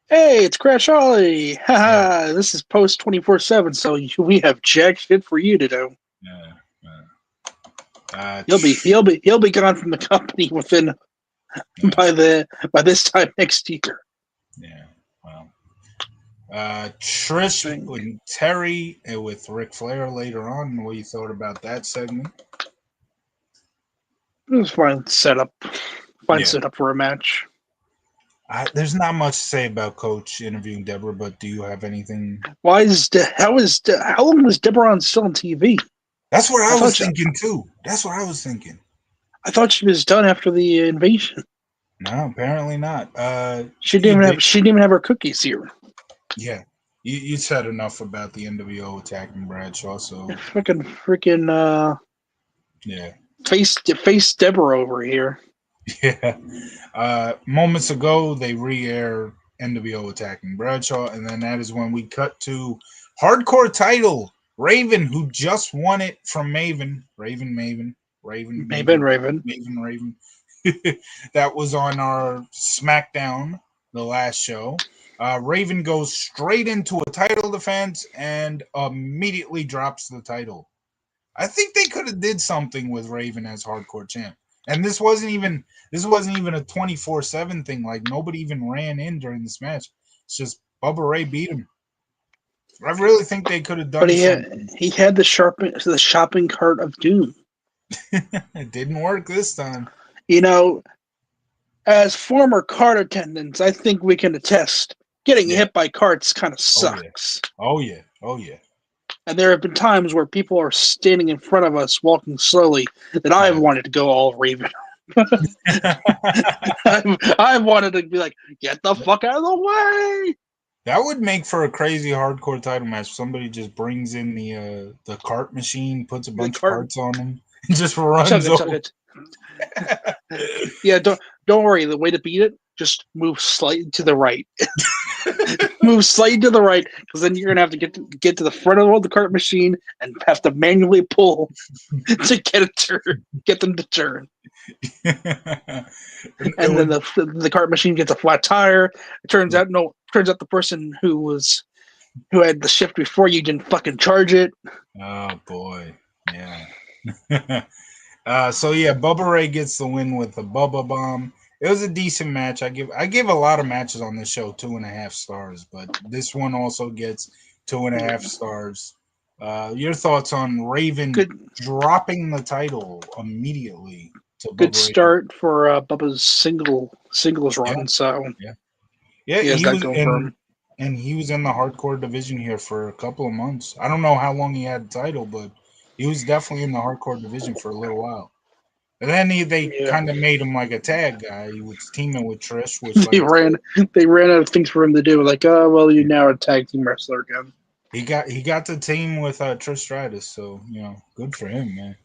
Hey, it's Crash Ollie. Yeah, Haha, this is post 24/7, so we have jack shit for you to do. yeah, yeah. He'll be gone from the company within Yeah, by this time next year. yeah. Well, Trish Thing. and Terry with Ric Flair later on. What you thought about that segment? It was fine setup. Fine Yeah. setup for a match. There's not much to say about Coach interviewing Deborah, but do you have anything? How long was Deborah still on TV? That's what I I thought was she, thinking too. That's what I was thinking. I thought she was done after the invasion. No, apparently not. She You didn't even did, have she didn't even have her cookies here. yeah. You said enough about the NWO attacking Bradshaw, so Fucking freaking yeah, face Deborah over here. yeah. Moments ago, they re-air NWO attacking Bradshaw, and then that is when we cut to hardcore title Raven, who just won it from Maven, Maven Raven. Raven. That was on our SmackDown, the last show. Raven goes straight into a title defense and immediately drops the title. I think they could have did something with Raven as hardcore champ. And this wasn't even a 24/7 thing. Like nobody even ran in during this match. It's just Bubba Ray beat him. I really think they could have But done something. he had the shopping cart of doom. It didn't work this time. You know, as former cart attendants, I think we can attest getting Yeah. hit by carts kind of Oh yeah. sucks. Oh yeah. Oh yeah. And there have been times where people are standing in front of us walking slowly that I've Yeah. wanted to go all Raven. I've wanted to be like, get the fuck out of the way. That would make for a crazy hardcore title match. Somebody just brings in the cart machine, puts a The bunch of cart, carts on them, and just chug runs it, chug over. it. Yeah, don't worry. The way to beat it, just move slightly to the right. Move slightly to the right, because then you're gonna have to get to the front of the cart machine and have to manually pull to get them to turn. It And then would. the cart machine gets a flat tire. It turns out the person who had the shift before you didn't fucking charge it. Oh boy, yeah. So yeah, Bubba Ray gets the win with the Bubba Bomb. It was a decent match. I give a lot of matches on this show 2.5 stars, but this one also gets 2.5 stars. Your thoughts on Raven Good dropping the title immediately to good Bubba Ray? start for Bubba's singles Yeah, run. So yeah, yeah. he has that going for him. He was in the hardcore division here for a couple of months. I don't know how long he had the title, but he was definitely in the hardcore division for a little while. And then they Yeah, kind of made him like a tag guy. He was teaming with Trish, which, like they I ran said, they ran out of things for him to do. Like, oh well, you're now a tag team wrestler again. he got the team with Trish Stratus. So good for him, man.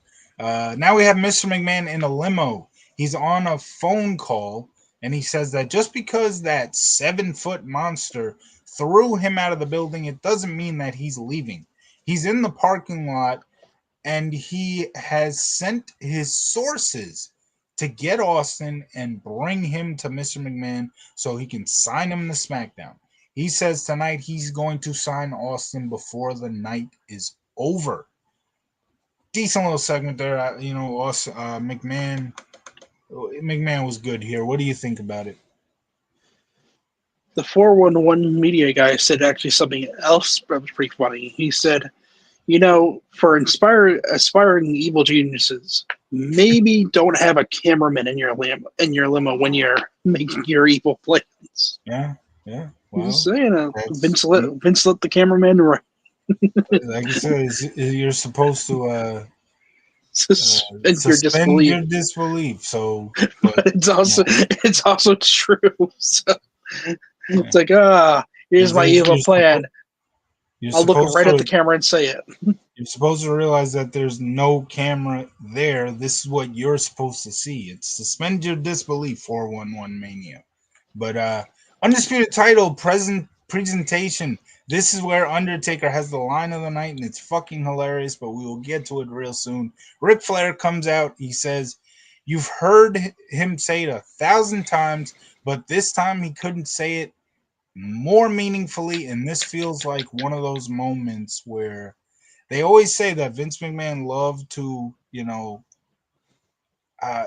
Now we have Mr. McMahon in a limo. He's on a phone call, and he says that just because that 7-foot monster threw him out of the building, it doesn't mean that he's leaving. He's in the parking lot and he has sent his sources to get Austin and bring him to Mr. McMahon so he can sign him to SmackDown. He says tonight he's going to sign Austin before the night is over. Decent little segment there. Austin, McMahon was good here. What do you think about it? The 411 media guy said actually something else that was pretty funny. He said, for aspiring evil geniuses, maybe don't have a cameraman in your limo when you're making your evil plans. Yeah, yeah. Just Well, saying, that's Vince let the cameraman right. like you said. You're supposed to Suspend your suspend disbelief, your disbelief. So, but but it's you also know, it's also true. So yeah. it's like, here's my evil plan. You're I'll look supposed right at to the camera and say it. you're supposed to realize that there's no camera there. This is what you're supposed to see. It's suspend your disbelief. 411 mania. But undisputed title presentation. This is where Undertaker has the line of the night, and it's fucking hilarious. But we will get to it real soon. Ric Flair comes out. He says, "You've heard him say it 1,000 times, but this time he couldn't say it more meaningfully, and this feels like one of those moments where they always say that Vince McMahon loved to, uh,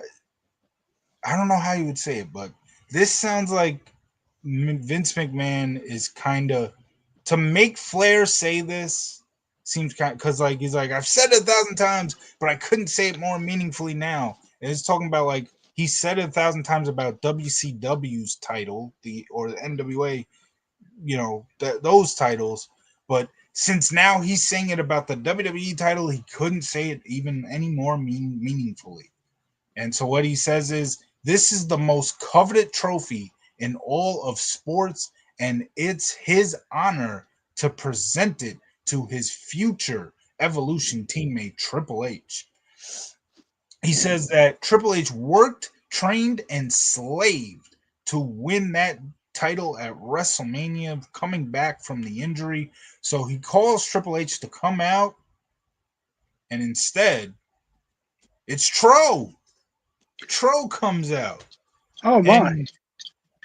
I don't know how you would say it, but this sounds like Vince McMahon is kind of to make Flair say this seems kind because like he's like I've said it 1,000 times, but I couldn't say it more meaningfully now. And it's talking about like he said it 1,000 times about WCW's title, the NWA, those titles, but since now he's saying it about the WWE title, he couldn't say it even any more meaningfully. And so what he says is, this is the most coveted trophy in all of sports, and it's his honor to present it to his future Evolution teammate Triple H. He says that Triple H worked, trained, and slaved to win that title at WrestleMania, coming back from the injury. So he calls Triple H to come out, and instead, it's Tro. Tro comes out. Oh my! And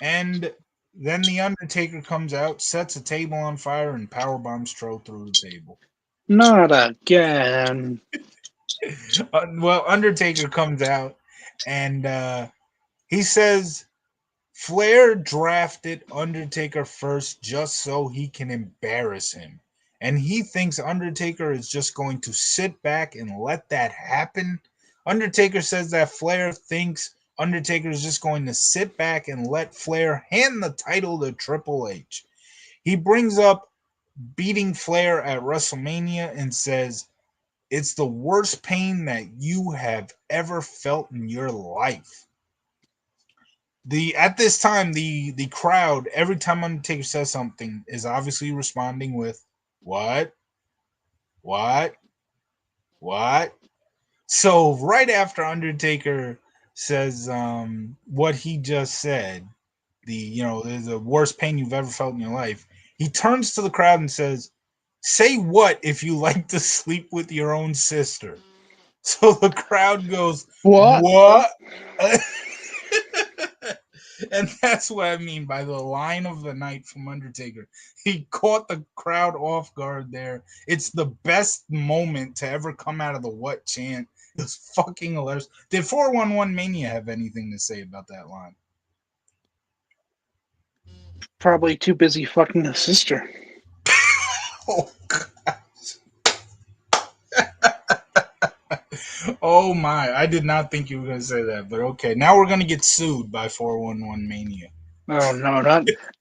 And then the Undertaker comes out, sets a table on fire, and power bombs Tro through the table. Not again. Well, Undertaker comes out, and he says Flair drafted Undertaker first just so he can embarrass him. And he thinks Undertaker is just going to sit back and let that happen. Undertaker says that Flair thinks Undertaker is just going to sit back and let Flair hand the title to Triple H. He brings up beating Flair at WrestleMania and says, it's the worst pain that you have ever felt in your life. At this time, the crowd, every time Undertaker says something, is obviously responding with what, what, what. So right after Undertaker says what he just said, the worst pain you've ever felt in your life, he turns to the crowd and says, "Say what if you like to sleep with your own sister?" So the crowd goes, What? "What?" And that's what I mean by the line of the night from Undertaker. He caught the crowd off guard there. It's the best moment to ever come out of the what chant. It was fucking hilarious. Did 411 Mania have anything to say about that line? Probably too busy fucking his sister. Oh, oh my. I did not think you were going to say that, but okay. Now we're going to get sued by 411 Mania. Oh no,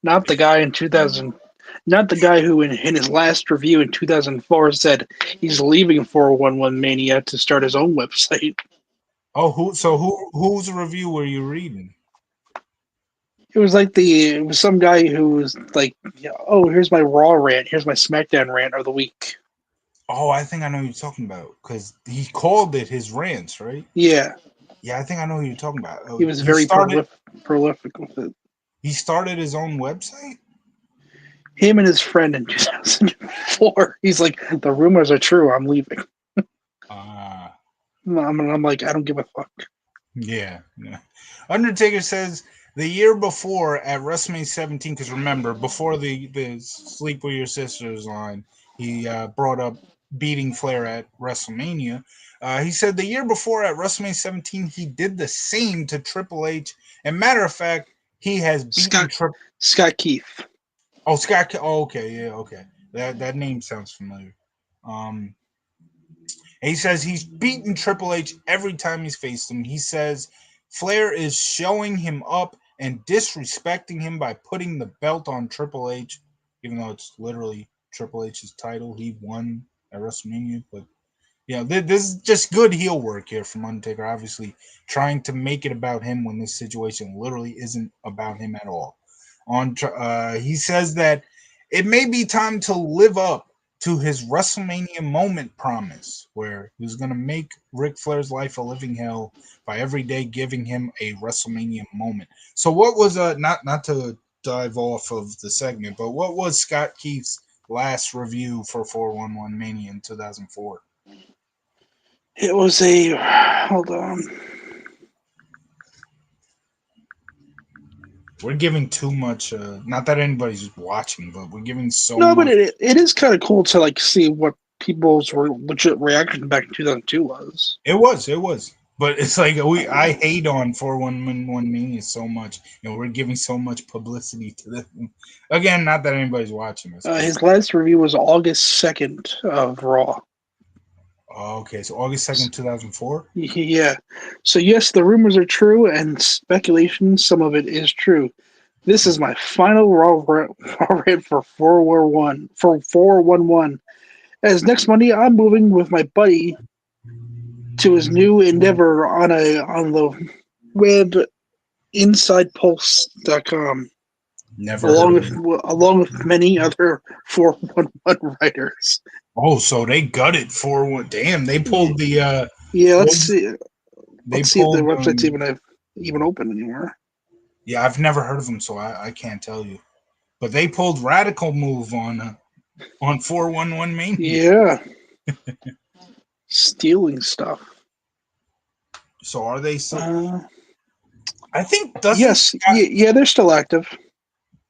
not the guy in 2000. Not the guy who, in his last review in 2004, said he's leaving 411 Mania to start his own website. Oh, whose review were you reading? It was some guy who was like, yeah, oh, here's my Raw rant, here's my SmackDown rant of the week. Oh, I think I know who you're talking about because he called it his rants, right? Yeah, Yeah, I think I know who you're talking about. he Oh, was very prolific with it. he started his own website. Him and his friend in 2004. He's like, the rumors are true. I'm leaving. Ah, I'm like, I don't give a fuck. yeah. Undertaker says the year before at WrestleMania 17, because remember, before the sleep with your sisters line, he brought up beating Flair at WrestleMania. He said the year before at WrestleMania 17, he did the same to Triple H. And matter of fact, he has beaten Scott Triple. Scott Keith. Oh, Scott. Oh, okay, yeah, okay. That name sounds familiar. Um, he says he's beaten Triple H every time he's faced him. He says Flair is showing him up and disrespecting him by putting the belt on Triple H, even though it's literally Triple H's title. He won at WrestleMania, but yeah, this is just good heel work here from Undertaker. Obviously, trying to make it about him when this situation literally isn't about him at all. He says that it may be time to live up to his WrestleMania moment promise, where he was going to make Ric Flair's life a living hell by every day giving him a WrestleMania moment. So, what was not to dive off of the segment, but what was Scott Keith's last review for 411 Mania in 2004? It was a hold on. We're giving too much. Not that anybody's watching, but we're giving so No, but much. it is kind of cool to like see what people's legit reaction back in 2002 was. It was. But it's like I hate on 411 Mania so much, and we're giving so much publicity to this. Again, not that anybody's watching this, but His last review was August 2nd of Raw. okay. So August 2nd, 2004. Yeah. So yes, the rumors are true and speculation. Some of it is true. This is my final Raw rant for 411. As next Monday, I'm moving with my buddy to his new endeavor on the web InsidePulse.com, Never heard of it. along with many other 411 writers. Oh, so they gutted 411. Damn, they pulled the Yeah, what let's was- see. they Let's see if the pulled website's even open anymore. yeah, I've never heard of them, so I can't tell you. But they pulled radical move on 411 Mania. Yeah, stealing stuff. So are they so? Uh, I think yes, yeah, they're still active.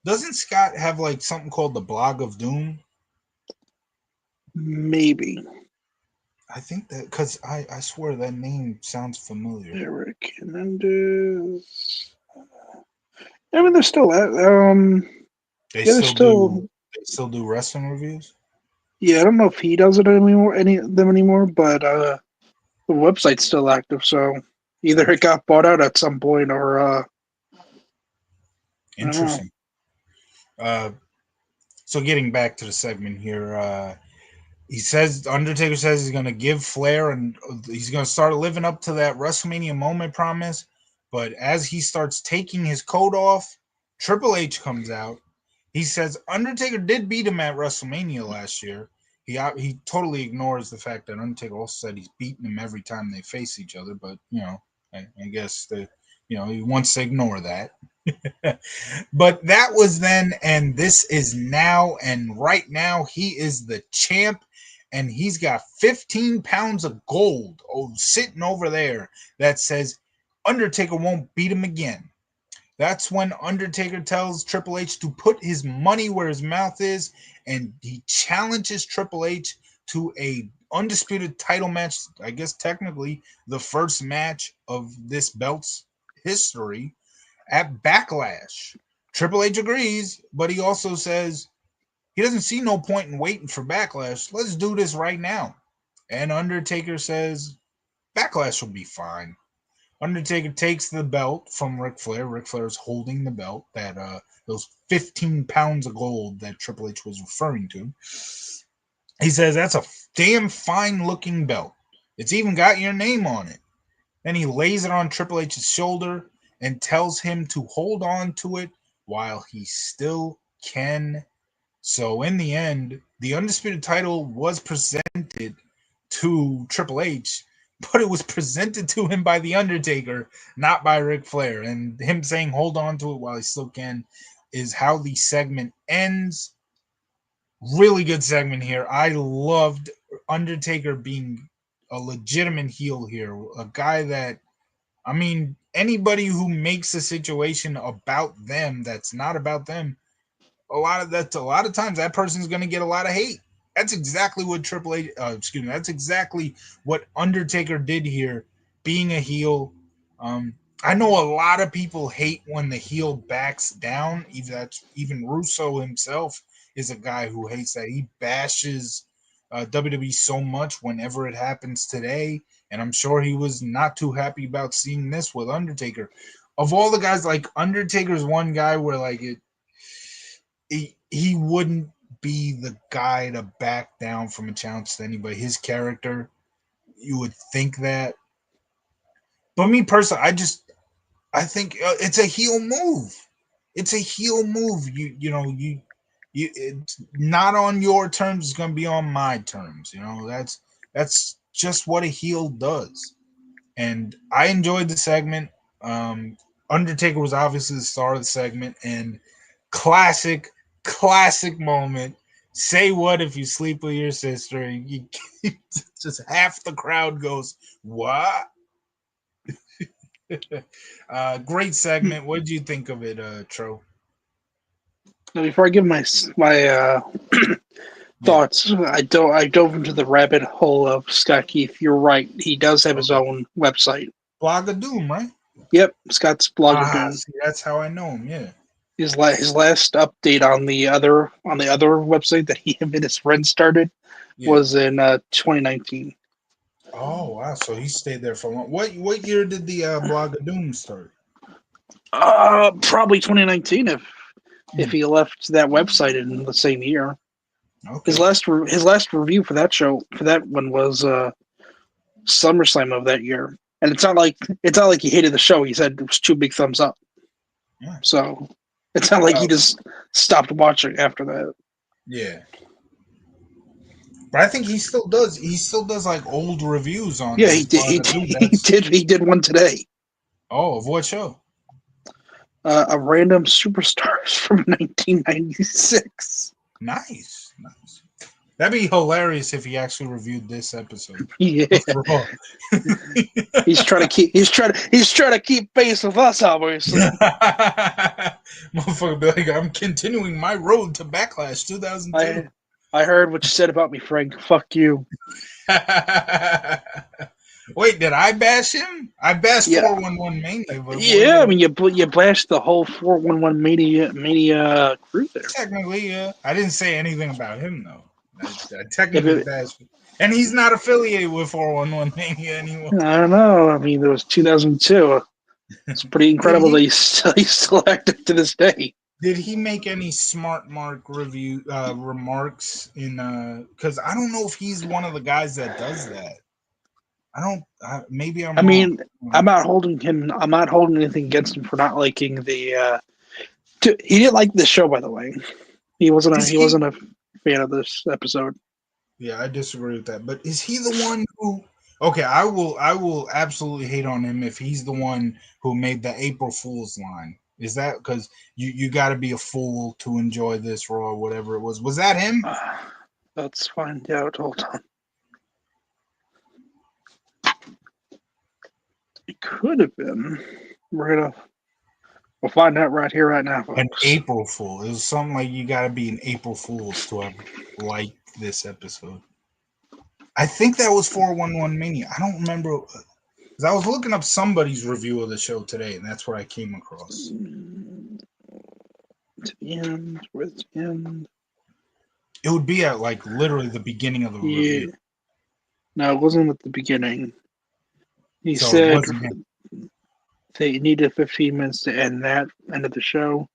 doesn't Scott have like something called the Blog of Doom? Maybe I think that because I swear that name sounds familiar. Eric Hernandez. I mean, they're still They yeah, they're still do still. they still do wrestling reviews. Yeah, I don't know if he does it anymore, any of them anymore, but the website's still active. So either it got bought out at some point, or I don't know. Interesting. Uh, so getting back to the segment here, he says Undertaker says he's gonna give Flair and he's gonna start living up to that WrestleMania moment promise. But as he starts taking his coat off, Triple H comes out. He says Undertaker did beat him at WrestleMania last year. He totally ignores the fact that Undertaker also said he's beaten him every time they face each other. But I guess he wants to ignore that. But that was then, and this is now, and right now he is the champ, and he's got 15 pounds of gold sitting over there that says Undertaker won't beat him again. That's when Undertaker tells Triple H to put his money where his mouth is, and he challenges Triple H to a undisputed title match. I guess technically the first match of this belt's history at Backlash. Triple H agrees, but he also says he doesn't see no point in waiting for Backlash. Let's do this right now. And Undertaker says Backlash will be fine. Undertaker takes the belt from Ric Flair. Ric Flair is holding the belt, that those 15 pounds of gold that Triple H was referring to. He says that's a damn fine looking belt. It's even got your name on it. Then he lays it on Triple H's shoulder and tells him to hold on to it while he still can. So in the end, the undisputed title was presented to Triple H, but it was presented to him by The Undertaker, not by Ric Flair. And him saying hold on to it while he still can is how the segment ends. Really good segment here. I loved Undertaker being a legitimate heel here, a guy that, I mean, anybody who makes a situation about them that's not about them, a lot of times that person's going to get a lot of hate. That's exactly what Triple H, that's exactly what Undertaker did here, being a heel. I know a lot of people hate when the heel backs down. Even Russo himself is a guy who hates that. He bashes WWE so much whenever it happens today, and I'm sure he was not too happy about seeing this with Undertaker. Of all the guys, like Undertaker's one guy where like he wouldn't be the guy to back down from a challenge to anybody. His character, you would think that. But me personally, I think it's a heel move. It's a heel move. It's not on your terms. It's gonna be on my terms. That's just what a heel does. And I enjoyed the segment. Undertaker was obviously the star of the segment, and classic, classic moment. Say what if you sleep with your sister? Just half the crowd goes, "What?" Great segment. What did you think of it, Tro? Now, before I give my Yeah. thoughts, I dove into the rabbit hole of Scott Keith. You're right. He does have his Okay. own website. Blog of Doom, right? Yep, Scott's blog of Ah, doom. see, that's how I know him. Yeah. His last update on the other website that he and his friends started Yeah. was in 2019. Oh wow! So he stayed there for a long. What year did the Blog of Doom start? Probably 2019 if Hmm. he left that website in the same year. Okay. His last review for that show for that one was SummerSlam of that year, and it's not like he hated the show. He said it was two big thumbs up. Yeah. So it's not like he Uh, just stopped watching after that. yeah. But I think he still does. He still does like old reviews on Yeah, his Blog of Doom. That's he did one today. of what show? A random superstars from 1996. Nice, nice. That'd be hilarious if he actually reviewed this episode Yeah, of Raw. he's trying to keep pace with us, obviously. Motherfucker be like, I'm continuing my road to Backlash 2002. I I heard what you said about me, Frank. Fuck you. Wait, did I bash him? I bashed Yeah, 411 Mania, but what yeah. did I mean, you blasted the whole 411 Mania crew there. technically, yeah. I didn't say anything about him, though. I If technically it, bashed him. And he's not affiliated with 411 Mania anymore. I don't know. I mean, it was 2002. It's pretty Did incredible that he he's still active to this day. did he make any smart mark review remarks in because I don't know if he's one of the guys that does that. Maybe I I'm wrong. mean, I'm not holding anything against him for not liking the. He didn't like this show, by the way. Is He he wasn't a fan of this episode. Yeah, I disagree with that. But is he the one who? Okay, I will absolutely hate on him if he's the one who made the April Fool's line. Is that because you got to be a fool to enjoy this Raw, whatever it was? Was that him? Let's find out. Hold on. It could have been. We'll find out right here, right now, An folks. April Fool. It was something like you got to be an April Fool's to have liked this episode. I think that was 411 Mania. I don't remember because I was looking up somebody's review of the show today, and that's what I came across. To the end. Where's the end? It would be at like literally the beginning of the Yeah. review. No, it wasn't at the beginning. He So it said wasn't him. they needed 15 minutes to end of the show.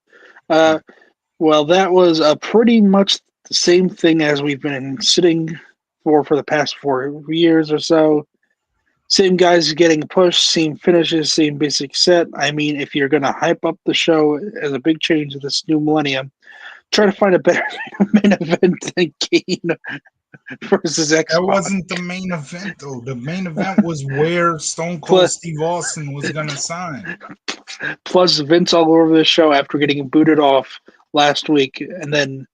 Uh, well, that was pretty much the same thing as we've been sitting for the past 4 years or so. Same guys getting pushed, same finishes, same basic set. I mean, if you're gonna hype up the show as a big change of this new millennium, try to find a better main event than Kane versus X That Pac. wasn't the main event, though. The main event was where Stone Cold Plus, Steve Austin was going to sign. plus Vince all over the show after getting booted off last week, and then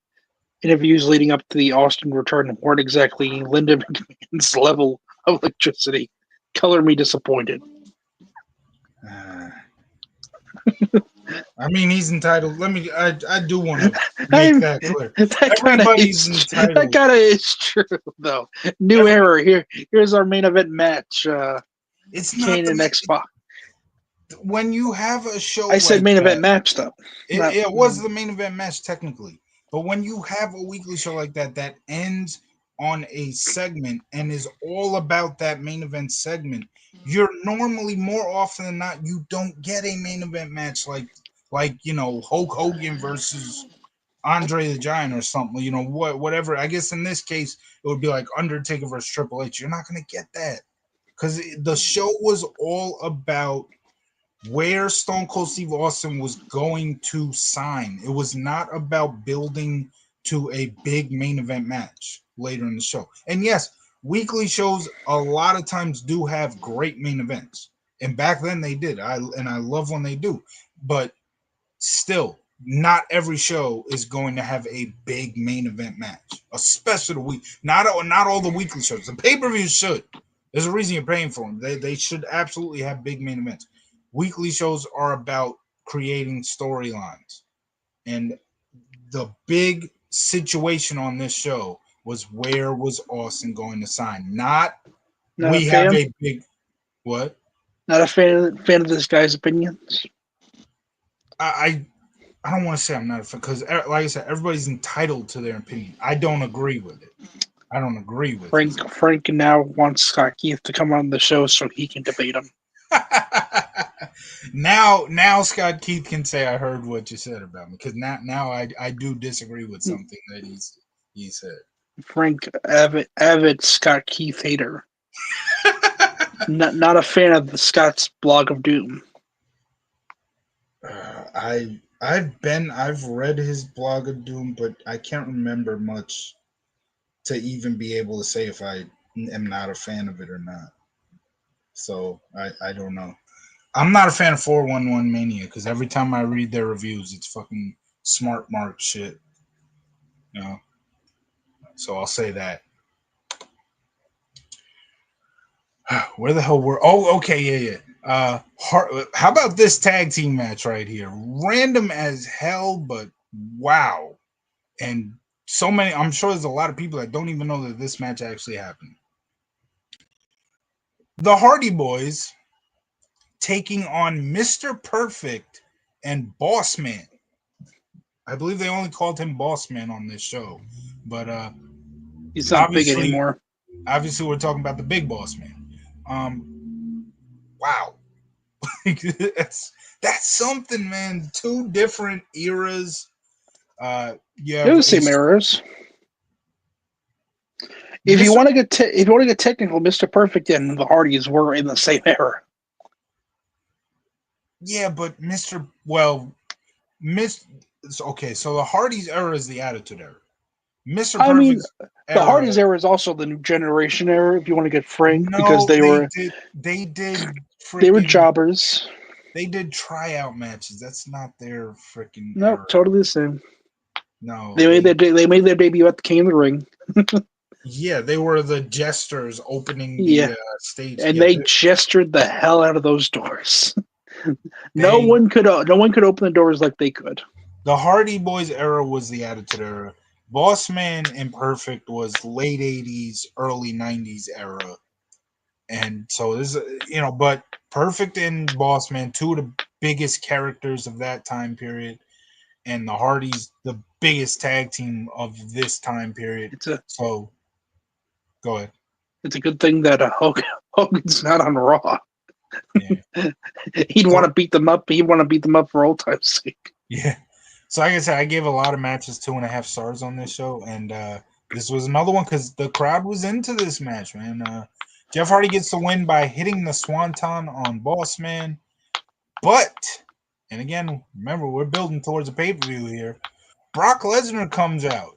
interviews leading up to the Austin return weren't exactly Linda McMahon's level of electricity. Color me disappointed. Uh, I mean, he's entitled. I do want to make I'm, that clear. that Everybody's entitled. kind of is true though. New Every, era here. Here's our main event match. it's not Kane the and X Pac. when you have a show I said like main event that. match though. Not, It was the main event match technically, but when you have a weekly show like that that ends on a segment and is all about that main event segment, you're normally more often than not you don't get a main event match like Hulk Hogan versus Andre the Giant or something. Whatever. I guess in this case it would be like Undertaker versus Triple H. You're not gonna get that because the show was all about where Stone Cold Steve Austin was going to sign. It was not about building to a big main event match later in the show. And yes, weekly shows a lot of times do have great main events. And back then they did. I love when they do. But still, not every show is going to have a big main event match, especially the week. Not all the weekly shows. The pay-per-views should. There's a reason you're paying for them. They should absolutely have big main events. weekly shows are about creating storylines. And the big situation on this show was where was Austin going to sign? Not Not a we have fan. a big what? Not a fan of this guy's opinions. I I don't want to say I'm not a fan because, like I said, everybody's entitled to their opinion. I don't agree with it. I don't agree with Frank now wants Scott Keith to come on the show so he can debate him. it. Now Scott Keith can say I heard what you said about me because now I do disagree with something that he said. Frank, avid Scott Keith hater. Not a fan of the Scott's blog of doom. I've read his blog of doom, but I can't remember much to even be able to say if I am not a fan of it or not. So I don't know. I'm not a fan of 411 Mania because every time I read their reviews, it's fucking smart mark shit. You know? So I'll say that. Where the hell were? Oh, okay, yeah. How about this tag team match right here? Random as hell, but wow. And so many. I'm sure there's a lot of people that don't even know that this match actually happened. The Hardy Boys taking on Mr. Perfect and Boss Man. I believe they only called him Boss Man on this show, but He's not big obviously, anymore. obviously, we're talking about the Big Boss Man. Wow, that's something, man. Two different eras. You They're have the a same eras. If you Mr. want to get technical, Mr. Perfect and the Hardys were in the same era. Yeah, but Miss. Okay, so the Hardys era is the Attitude Era. Mr. I mean, Perfect's the era. Hardys era is also the new generation era. If you want to get frank, because No, they did they were freaking jobbers. they did tryout matches. That's not their freaking No, era. totally the same. No, They made their debut at the King of the Ring. yeah, they were the jesters opening the Yeah, stage. and Yeah, they gestured the hell out of those doors. No they one could open the doors like they could. the Hardy Boys era was the Attitude Era. Boss Man and Perfect was late '80s, early '90s era, and so this, but Perfect and Boss Man, two of the biggest characters of that time period, and the Hardys, the biggest tag team of this time period. It's a So, go ahead. it's a good thing that Hogan's not on Raw. Yeah. He'd want So, to beat them up. He'd want to beat them up for old time's sake. yeah. So, like I said, I gave a lot of matches 2.5 stars on this show, and this was another one because the crowd was into this match, man. Jeff Hardy gets the win by hitting the Swanton on Boss Man, but, and again, remember, we're building towards a pay-per-view here. Brock Lesnar comes out.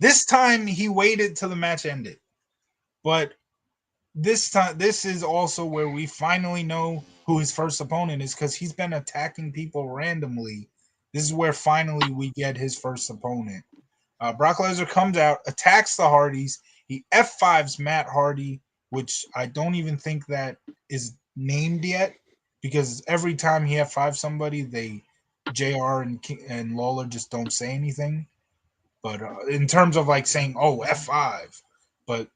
This time, he waited till the match ended, but this time, this is also where we finally know who his first opponent is because he's been attacking people randomly. This is where finally we get his first opponent. Brock Lesnar comes out, attacks the Hardys. He F5s Matt Hardy, which I don't even think that is named yet because every time he F5 somebody, JR and Lawler just don't say anything. But in terms of like saying, oh, F5. But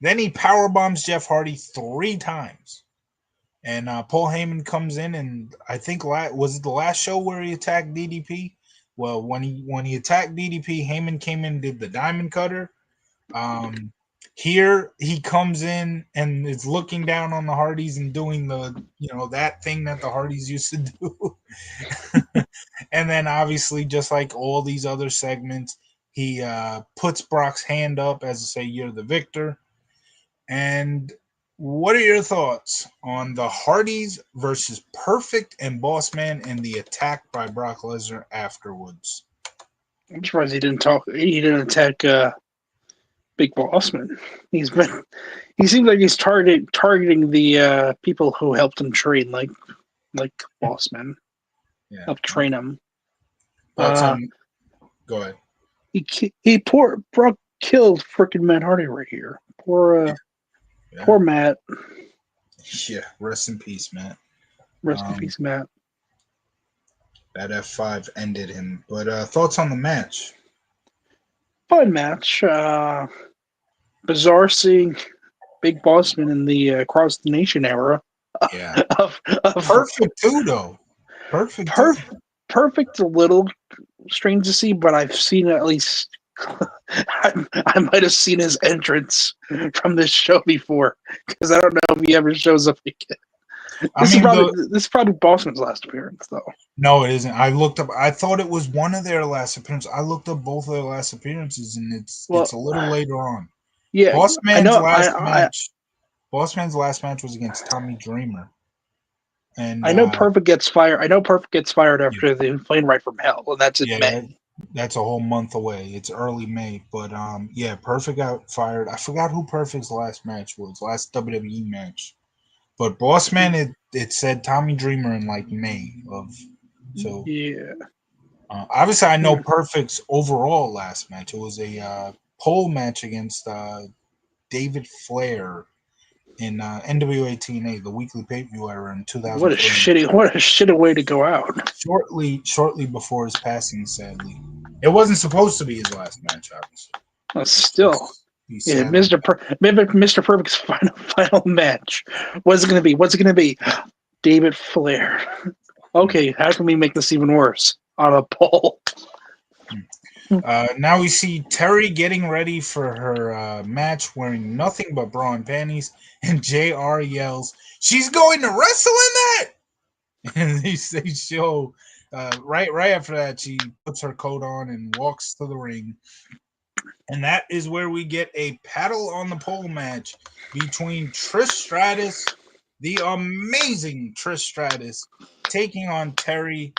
then he power bombs Jeff Hardy 3 times. And Paul Heyman comes in, and I think was it the last show where he attacked DDP? Well, when he attacked DDP, Heyman came in and did the Diamond Cutter. Here he comes in and is looking down on the Hardys and doing that thing that the Hardys used to do. And then obviously, just like all these other segments, he puts Brock's hand up as to say, "You're the victor." And what are your thoughts on the Hardys versus Perfect and Boss Man and the attack by Brock Lesnar afterwards? I'm surprised he didn't talk. He didn't attack Big Bossman. He seems like he's targeting the people who helped him train, like Bossman, Yeah. helped train him. Thoughts on? Go ahead. Brock killed freaking Matt Hardy right here. Poor Yeah. poor Matt. Yeah. Rest in peace, Matt. Rest in Um, peace, Matt. that F5 ended him. But thoughts on the match? Fun match. Bizarre seeing Big Bossman in the Across the Nation era Yeah. of Perfect too, though. Perfect too. perfect. A little strange to see, but I've seen at least. I might have seen his entrance from this show before because I don't know if he ever shows up again. I mean, This is probably Bossman's last appearance, though. no, it isn't. I looked up. I thought it was one of their last appearances. I looked up both of their last appearances, and it's Well, a little later on. yeah, Boss I Man's know. last match. Boss Man's last match was against Tommy Dreamer, and I know Perfect gets fired. I know Perfect gets fired yeah, after the Flame Right from Hell, and that's in yeah, May. that's a whole month away. It's early May, but yeah, Perfect got fired. I forgot who Perfect's last match was. Last WWE match, but Boss Man, it said Tommy Dreamer in like May of so. Yeah. Obviously, I know Perfect's overall last match. It was a pole match against David Flair in NWA TNA, the weekly pay per view era in What a 2003. shitty way to go out. Shortly before his passing, sadly, it wasn't supposed to be his last match. Obviously, it's Still, just he yeah, sadly. Mr. Perfect's final match. What's it gonna be? What's it gonna be? David Flair. Okay, how can we make this even worse? On a pole. Now we see Terry getting ready for her match wearing nothing but bra and panties, and JR yells, "She's going to wrestle in that!" And they show right after that she puts her coat on and walks to the ring, and that is where we get a paddle on the pole match between Trish Stratus, the amazing Trish Stratus, taking on Terry.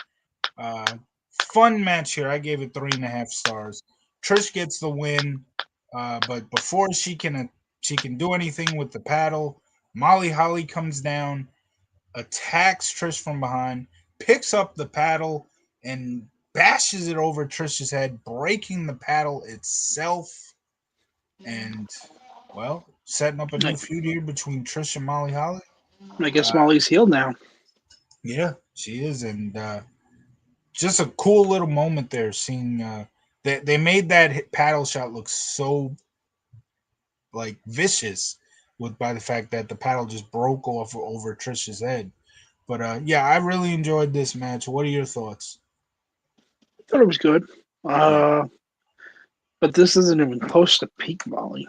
Fun match here. I gave it 3.5 stars. Trish gets the win, but before she can do anything with the paddle, Molly Holly comes down, attacks Trish from behind, picks up the paddle, and bashes it over Trish's head, breaking the paddle itself. And, well, setting up a new feud here between Trish and Molly Holly. I guess Uh, Molly's healed now. yeah, she is. And just a cool little moment there seeing they made that paddle shot look so like vicious with by the fact that the paddle just broke off over Trish's head. But yeah, I really enjoyed this match. What are your thoughts? I thought it was good. Yeah. But this isn't even close to peak Molly.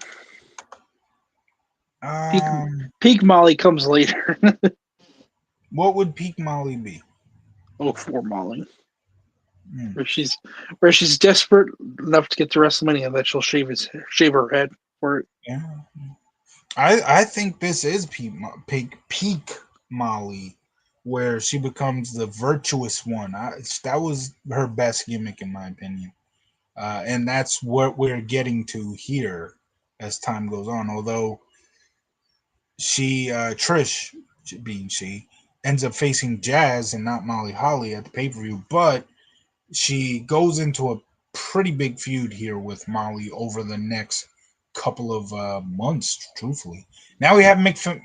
Peak Um, peak Molly comes later. what would peak Molly be? Oh, for Molly. Hmm. Where she's desperate enough to get to WrestleMania that she'll shave her head for it. Yeah, I think this is peak Molly, where she becomes the virtuous one. That was her best gimmick in my opinion. And that's what we're getting to here as time goes on. Although Trish, being she, ends up facing Jazz and not Molly Holly at the pay per view, but she goes into a pretty big feud here with Molly over the next couple of months. Truthfully, now we have Mr.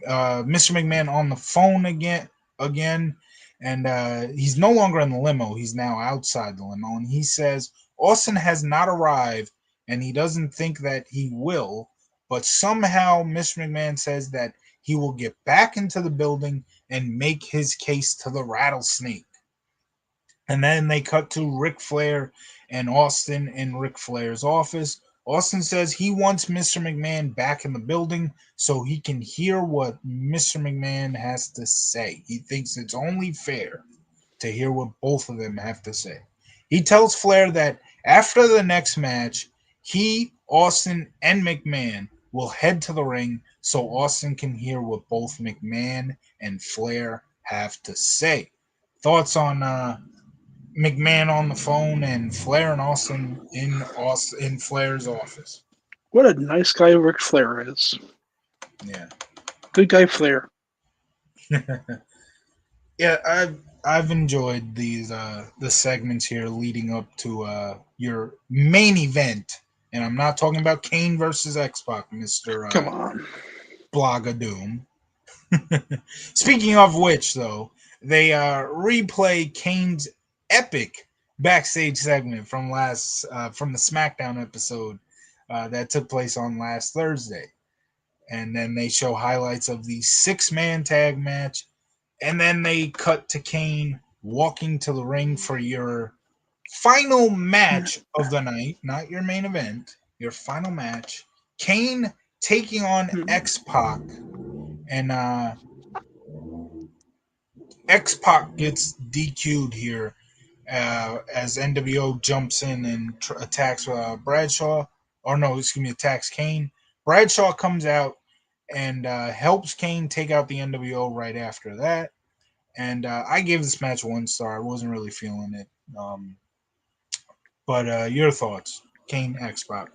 McMahon on the phone again, and he's no longer in the limo. He's now outside the limo, and he says Austin has not arrived, and he doesn't think that he will. But somehow, Mr. McMahon says that he will get back into the building and make his case to the rattlesnake. And then they cut to Ric Flair and Austin in Ric Flair's office. Austin says he wants Mr. McMahon back in the building so he can hear what Mr. McMahon has to say. He thinks it's only fair to hear what both of them have to say. He tells Flair that after the next match, he, Austin, and McMahon will head to the ring so Austin can hear what both McMahon and Flair have to say. Thoughts on McMahon on the phone and Flair and Austin in Flair's office. What a nice guy Ric Flair is. Yeah, Good guy Flair. yeah. I've enjoyed these the segments here leading up to your main event, and I'm not talking about Kane versus X Pac, Mister Come on. Blagadoom. Speaking of which, though, They replay Kane's epic backstage segment from the SmackDown episode that took place on last Thursday, and then they show highlights of the 6-man tag match, and then they cut to Kane walking to the ring for your final match of the night, not your main event, your final match. Kane taking on X Pac, and X Pac gets DQ'd here as NWO jumps in and attacks Bradshaw. Or no, excuse me, attacks Kane. Bradshaw comes out and helps Kane take out the NWO right after that. And I gave this match 1 star. I wasn't really feeling it. But your thoughts, Kane X Pac?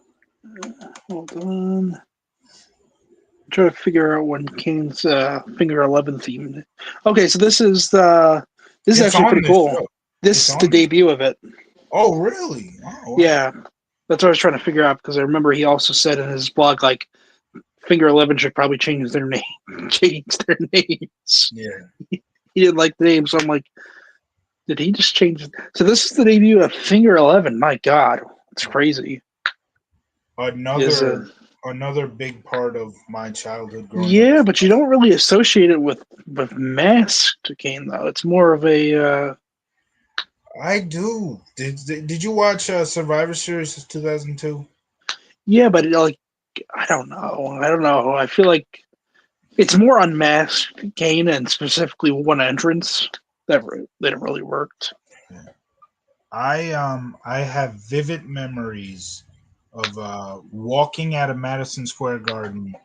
Hold on. I'm trying to figure out when Kane's Finger 11 theme. Okay, so this is It's actually on pretty this cool. show. This It's is the on this. debut of it. Oh, really? Oh, wow. Yeah, that's what I was trying to figure out because I remember he also said in his blog like Finger 11 should probably change their name, change their names. Yeah. He didn't like the name, so I'm like, did he just change it? So this is the debut of Finger 11. My God, it's crazy. Is Another big part of my childhood growing up. Yeah, but you don't really associate it with Masked Kane though. It's more of a I do. Did you watch Survivor Series 2002? yeah, but like I don't know. I don't know. I feel like it's more unmasked Kane and specifically one entrance that really worked. Yeah. I have vivid memories of walking out of Madison Square Garden,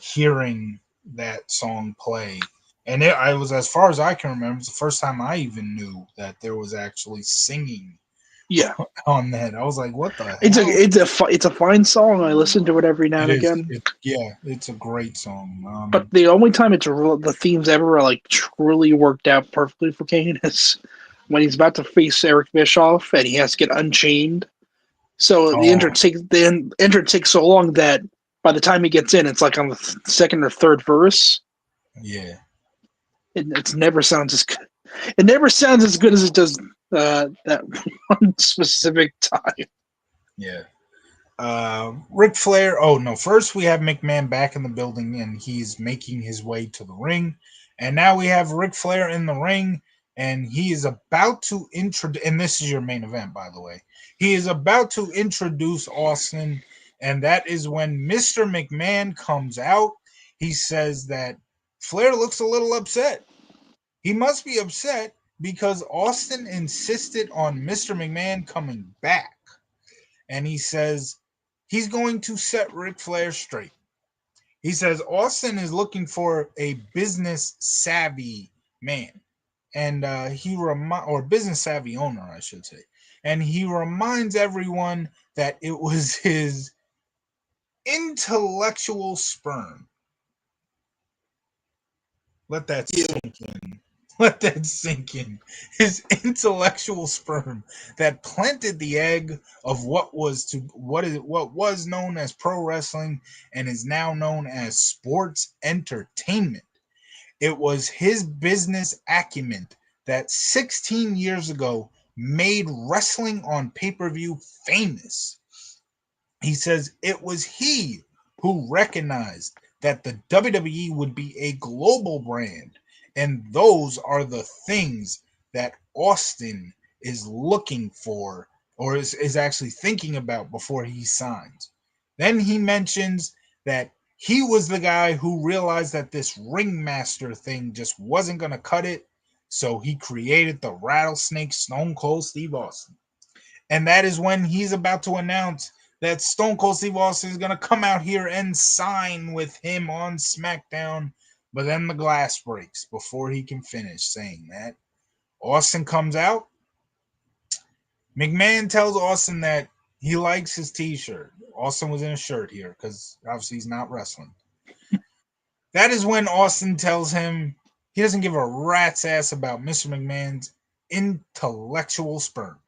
hearing that song play, and I was, as far as I can remember, it's the first time I even knew that there was actually singing Yeah, on that. I was like, "What the it's a hell?" it's a fine song. I listen to it every now It and is. again. Yeah, it's a great song. But the only time the themes ever like truly worked out perfectly for Kane is when he's about to face Eric Bischoff and he has to get unchained. So Oh, the entrance takes so long that by the time he gets in, it's like on the second or third verse. yeah. It never sounds as good. It never sounds as good as it does that one specific time. Yeah. Ric Flair. Oh no! First we have McMahon back in the building, and he's making his way to the ring. And now we have Ric Flair in the ring, and he is about to introduce. And this is your main event, by the way. He is about to introduce Austin, and that is when Mr. McMahon comes out. He says that Flair looks a little upset. He must be upset because Austin insisted on Mr. McMahon coming back, and he says he's going to set Ric Flair straight. He says Austin is looking for a business savvy man, and or business savvy owner, I should say, and he reminds everyone that it was his intellectual sperm. Let that Yeah. sink in. Let that sink in. His intellectual sperm that planted the egg of what was known as pro wrestling and is now known as sports entertainment. It was his business acumen that 16 years ago made wrestling on pay-per-view famous. He says it was he who recognized that the WWE would be a global brand, and those are the things that Austin is looking for, or is actually thinking about before he signs. Then he mentions that he was the guy who realized that this ringmaster thing just wasn't going to cut it, so he created the rattlesnake Stone Cold Steve Austin. And that is when he's about to announce that Stone Cold Steve Austin is going to come out here and sign with him on SmackDown. But then the glass breaks before he can finish saying that. Austin comes out. McMahon tells Austin that he likes his t-shirt. Austin was in a shirt here because obviously he's not wrestling. That is when Austin tells him he doesn't give a rat's ass about Mr. McMahon's intellectual sperm.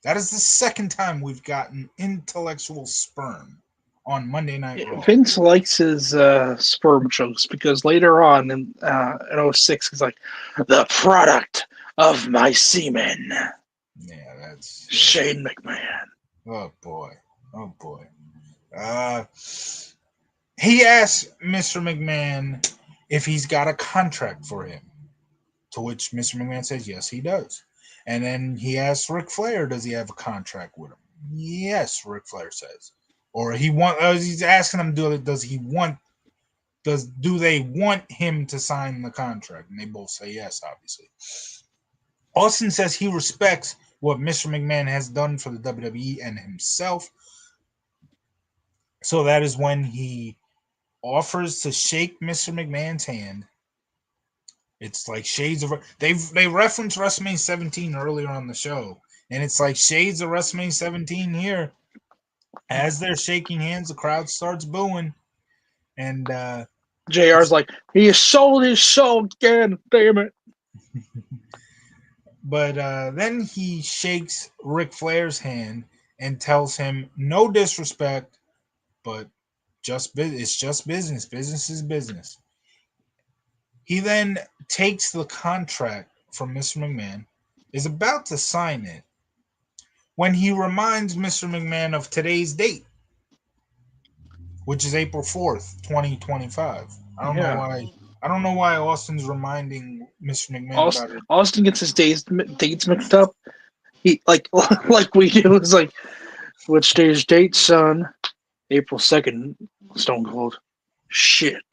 That is the second time we've gotten intellectual sperm on Monday Night Raw. Vince likes his sperm jokes because later on in '06, he's like, the product of my semen. Yeah, that's Shane McMahon. oh boy. Oh boy. He asked Mr. McMahon if he's got a contract for him. To which Mr. McMahon says yes, he does. And then he asks Ric Flair, does he have a contract with him? Yes, Ric Flair says. Or he's asking him, do they want him to sign the contract? And they both say yes, obviously. Austin says he respects what Mr. McMahon has done for the WWE and himself. So that is when he offers to shake Mr. McMahon's hand. It's like shades of they referenced WrestleMania 17 earlier on the show, and it's like shades of WrestleMania 17 here. As they're shaking hands, the crowd starts booing, and JR's like, he sold his soul again, damn it. But then he shakes Ric Flair's hand and tells him, no disrespect, but it's just business. Business is business. He then takes the contract from Mr. McMahon, is about to sign it, when he reminds Mr. McMahon of today's date, which is April 4th, 2025. I don't know why. I don't know why Austin's reminding Mr. McMahon about it. Austin gets his dates mixed up. He like we do. It's like, which day's date, son? April 2nd, Stone Cold. Shit.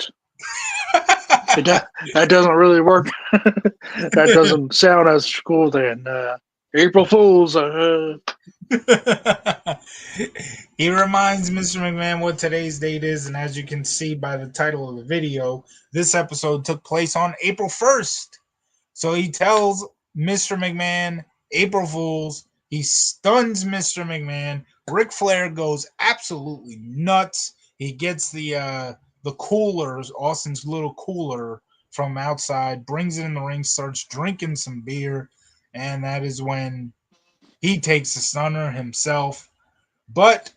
That doesn't really work. That doesn't sound as cool then. April Fools. He reminds Mr. McMahon what today's date is, and as you can see by the title of the video, this episode took place on April 1st. So he tells Mr. McMahon, April Fools. He stuns Mr. McMahon. Ric Flair goes absolutely nuts. He gets the coolers, Austin's little cooler from outside, brings it in the ring, starts drinking some beer, and that is when he takes the stunner himself. But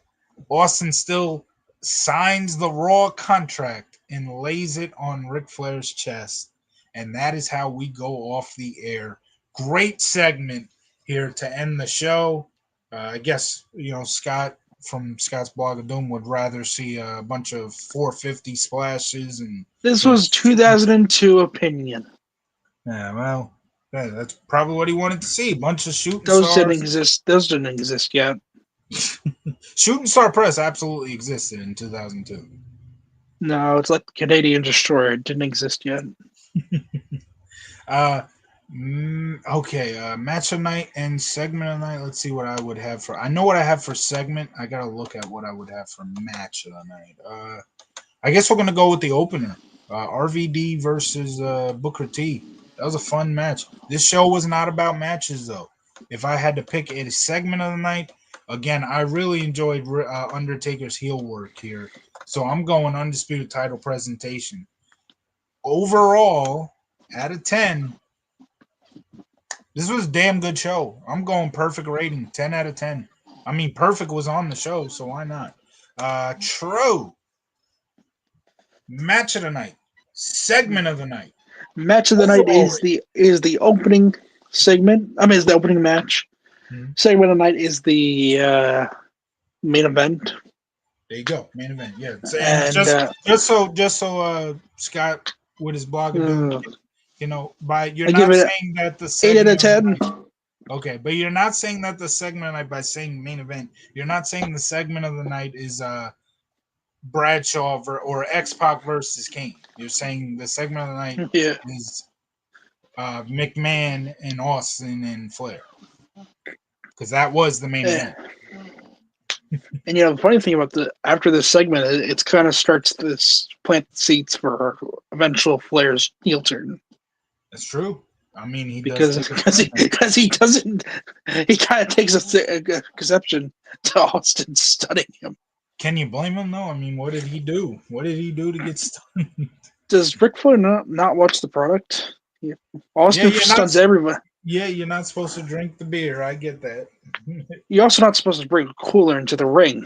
Austin still signs the Raw contract and lays it on Ric Flair's chest. And that is how we go off the air. Great segment here to end the show. I guess, Scott from Scott's Blog of Doom would rather see a bunch of 450 splashes. And this was 2002 opinion. Yeah, well, that's probably what he wanted to see. A bunch of shooting Those stars. didn't exist. Those didn't exist yet. Shooting Star Press absolutely existed in 2002. No, it's like Canadian Destroyer. It didn't exist yet. Okay. Match of night and segment of night. Let's see what I would have for. I know what I have for segment. I gotta look at what I would have for match of the night. I guess we're gonna go with the opener. RVD versus Booker T. That was a fun match. This show was not about matches though. If I had to pick a segment of the night, again, I really enjoyed Undertaker's heel work here. So I'm going undisputed title presentation. Overall, out of 10, this was a damn good show. I'm going perfect rating, 10 out of 10. I mean, Perfect was on the show, so why not? True. Match of the night. Segment of the night. Match of the night is the opening segment. I mean, it's the opening match. Mm-hmm. Segment of the night is the main event. There you go, main event. Yeah, and just so Scott with his blog, you're not saying that the segment 8 out of 10. Okay, but you're not saying that the segment of the night by saying main event. You're not saying the segment of the night is Bradshaw or X-Pac versus Kane. You're saying the segment of the night is McMahon and Austin and Flair, because that was the main event. And the funny thing about after this segment, it kind of starts this plant seeds for eventual Flair's heel turn. That's true. I mean, he because he doesn't. He kind of takes a exception to Austin stunning him. Can you blame him though? I mean, what did he do? What did he do to get stunned? Does Ric Flair not watch the product? Austin stuns everybody. Yeah, you're not supposed to drink the beer. I get that. You're also not supposed to bring a cooler into the ring.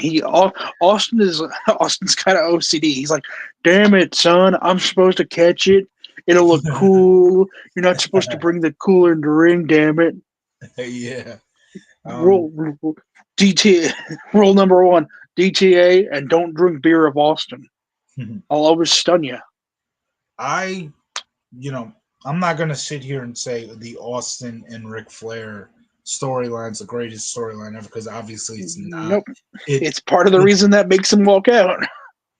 Austin's kind of OCD. He's like, "Damn it, son! I'm supposed to catch it. It'll look cool. You're not supposed to bring the cooler in the ring. Damn it!" Yeah. Um, Rule DT rule number one: DTA and don't drink beer of Austin. I'll always stun you. I, you know, I'm not gonna sit here and say the Austin and Ric Flair storyline's the greatest storyline ever because obviously it's not. Nope. It, It's part of the it reason that makes him walk out.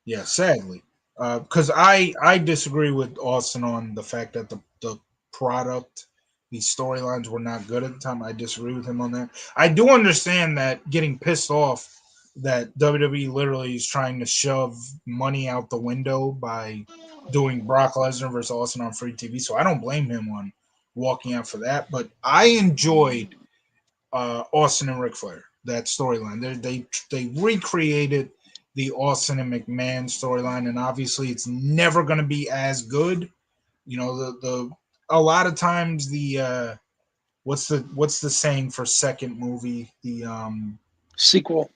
yeah, sadly, because I disagree with Austin on the fact that the product, these storylines were not good at the time. I disagree with him on that. I do understand that getting pissed off that WWE literally is trying to shove money out the window by doing Brock Lesnar versus Austin on free TV. So I don't blame him on walking out for that. But I enjoyed Austin and Ric Flair, that storyline. They recreated the Austin and McMahon storyline, and obviously it's never going to be as good. You know, the a lot of times what's the saying for second movie? Sequel.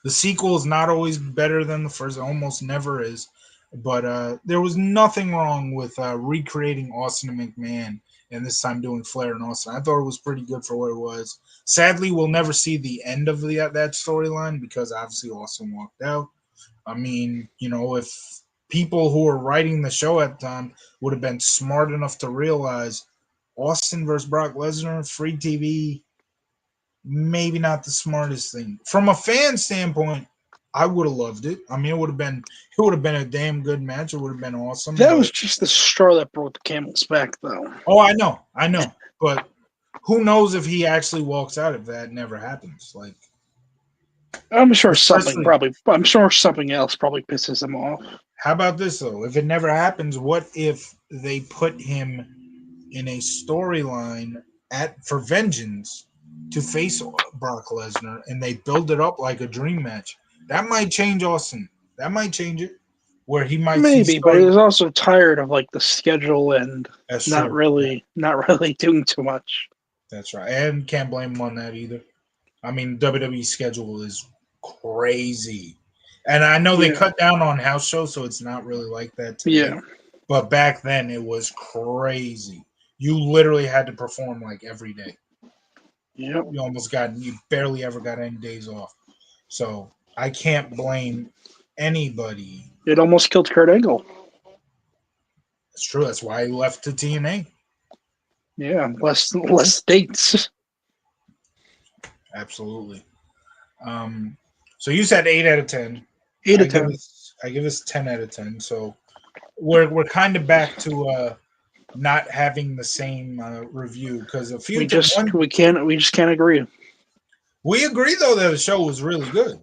The sequel is not always better than the first. It almost never is. But there was nothing wrong with recreating Austin and McMahon, and this time doing Flair and Austin. I thought it was pretty good for what it was. Sadly, we'll never see the end of that storyline because obviously Austin walked out. I mean, if people who were writing the show at the time would have been smart enough to realize Austin versus Brock Lesnar, free TV, maybe not the smartest thing. From a fan standpoint, I would have loved it. I mean, it would have been a damn good match. It would have been awesome. That was But just the straw that broke the camel's back, though. oh, I know. But who knows if he actually walks out if that never happens? Like, I'm sure especially, I'm sure something else probably pisses him off. how about this though? If it never happens, what if they put him in a storyline at for Vengeance to face Brock Lesnar, and they build it up like a dream match? That might change Austin. That might change it, where he might see Maybe, but he start. was also tired of like the schedule and That's not true. Yeah, really, not really doing too much. that's right. And can't blame him on that either. I mean, WWE schedule is crazy, and I know they Yeah, cut down on house shows, so it's not really like that today. yeah, But back then, it was crazy. You literally had to perform like every day. yep. You barely ever got any days off. So I can't blame anybody. It almost killed Kurt Angle. It's true. That's why he left to TNA. Yeah, less dates. Absolutely. Um, so you said 8 out of 10. Eight I of give ten. us I give us 10 out of 10. So we're kind of back to not having the same review because a few one We just can't agree. we agree though that the show was really good.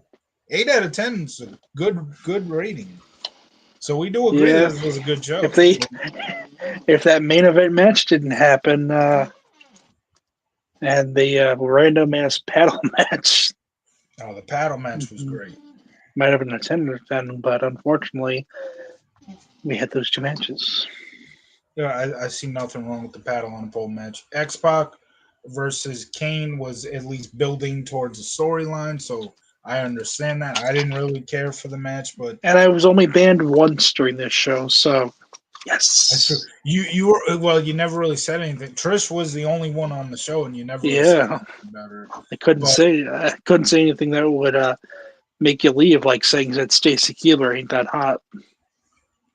8 out of 10 is a good rating. So we do agree that Yeah, it was a good show. if they if that main event match didn't happen, and the random ass paddle match Oh, the paddle match was great. might have been a 10 but unfortunately, we had those two matches. Yeah, I see nothing wrong with the paddle on pole match. X Pac versus Kane was at least building towards a storyline, so I understand that. I didn't really care for the match, but And I was only banned once during this show, so that's true. yes. You were well. You never really said anything. Trish was the only one on the show, and you never really said Yeah, anything about her. But I couldn't say anything that would make you leave, like saying that Stacy Keebler ain't that hot.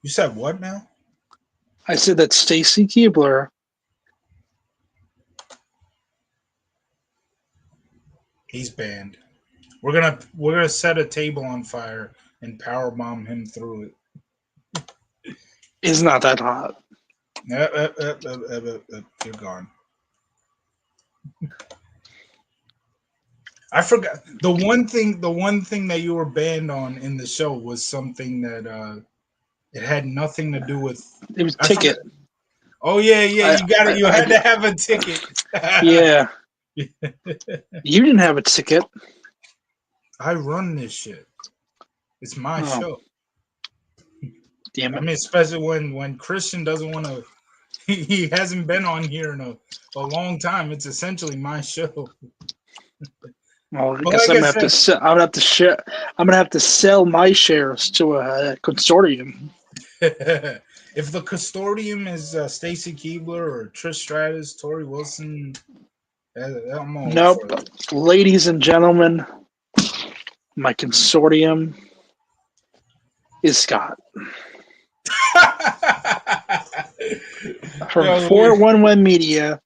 you said what now? I said that Stacy Keebler. He's banned. We're gonna set a table on fire and power bomb him through it. Is not that hot. You're gone. I forgot the one thing that you were banned on in the show was something that it had nothing to do with. It was I forgot. ticket. Oh yeah, I, you got it. You I had to have a ticket. yeah. You didn't have a ticket. I run this shit. It's my Oh, show. damn I it. mean, especially when Christian doesn't want to. he hasn't been on here in a long time. It's essentially my show. Well, I But guess like I'm I gonna have to. said, I'm gonna have to sell my shares to a consortium. if the custodian is Stacy Keebler or Trish Stratus, Tori Wilson, I'm all Nope, for it. ladies and gentlemen, my consortium is Scott from No, 411 Media.